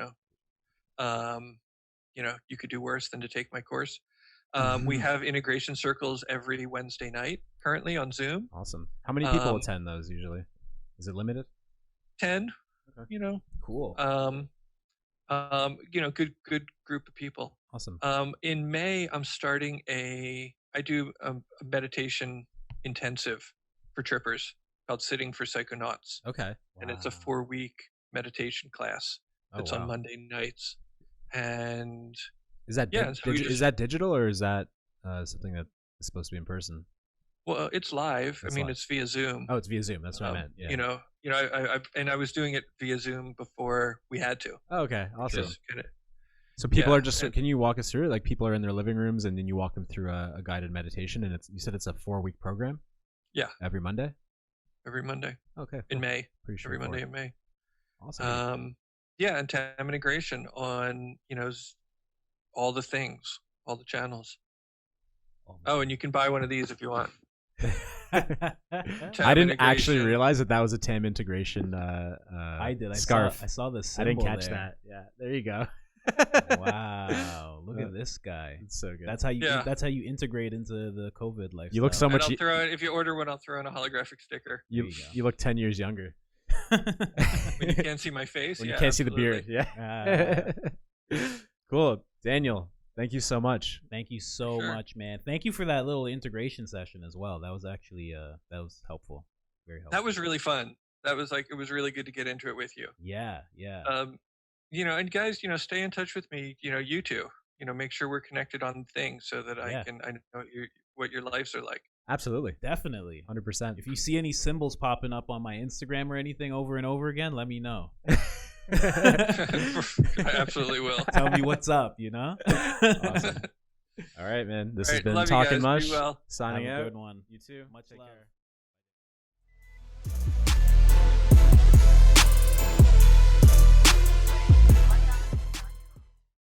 could do worse than to take my course. We have integration circles every Wednesday night currently on Zoom. Awesome. How many people attend those usually? Is it limited? 10. Okay. Cool. Good group of people. Awesome. In May, I'm starting I do a meditation intensive for trippers called Sitting for Psychonauts. Okay. And it's a 4-week meditation class. It's on Monday nights. And is that is that digital or is that something that is supposed to be in person? Well, it's live. It's via Zoom. Oh, it's via Zoom. That's what I meant. Yeah. I was doing it via Zoom before we had to. Oh, okay. Awesome. So people are just. Can you walk us through it? Like people are in their living rooms, and then you walk them through a guided meditation, and you said it's a 4-week program. Yeah. Every Monday. Every Monday. Okay. Cool. In May. Pretty sure. Every Monday in May. Awesome. And TAM integration on all the things, all the channels. Oh, and you can buy one of these if you want. I didn't actually realize that was a TAM integration I did. Scarf. I saw the symbol. I didn't catch there. that. Yeah, there you go. Wow, look at this guy. It's so good. That's how you integrate into the COVID lifestyle. You look so much. If you order one, I'll throw in a holographic sticker. You look 10 years younger. When you can't see my face. When you can't see the beard. Yeah. Cool, Daniel. Thank you so much. Thank you so much, man. Thank you for that little integration session as well. That was actually that was helpful. Very helpful. That was really fun. That was it was really good to get into it with you. Yeah. And guys, stay in touch with me. You two. Make sure we're connected on things so that I know what your lives are like. Absolutely. Definitely. 100%. If you see any symbols popping up on my Instagram or anything over and over again, let me know. I absolutely will. Tell me what's up, you know? Awesome. All right, man. This has been love you Talkin guys. Mush. Be well. Signing Have a out. good one. You too. Much Take love. care.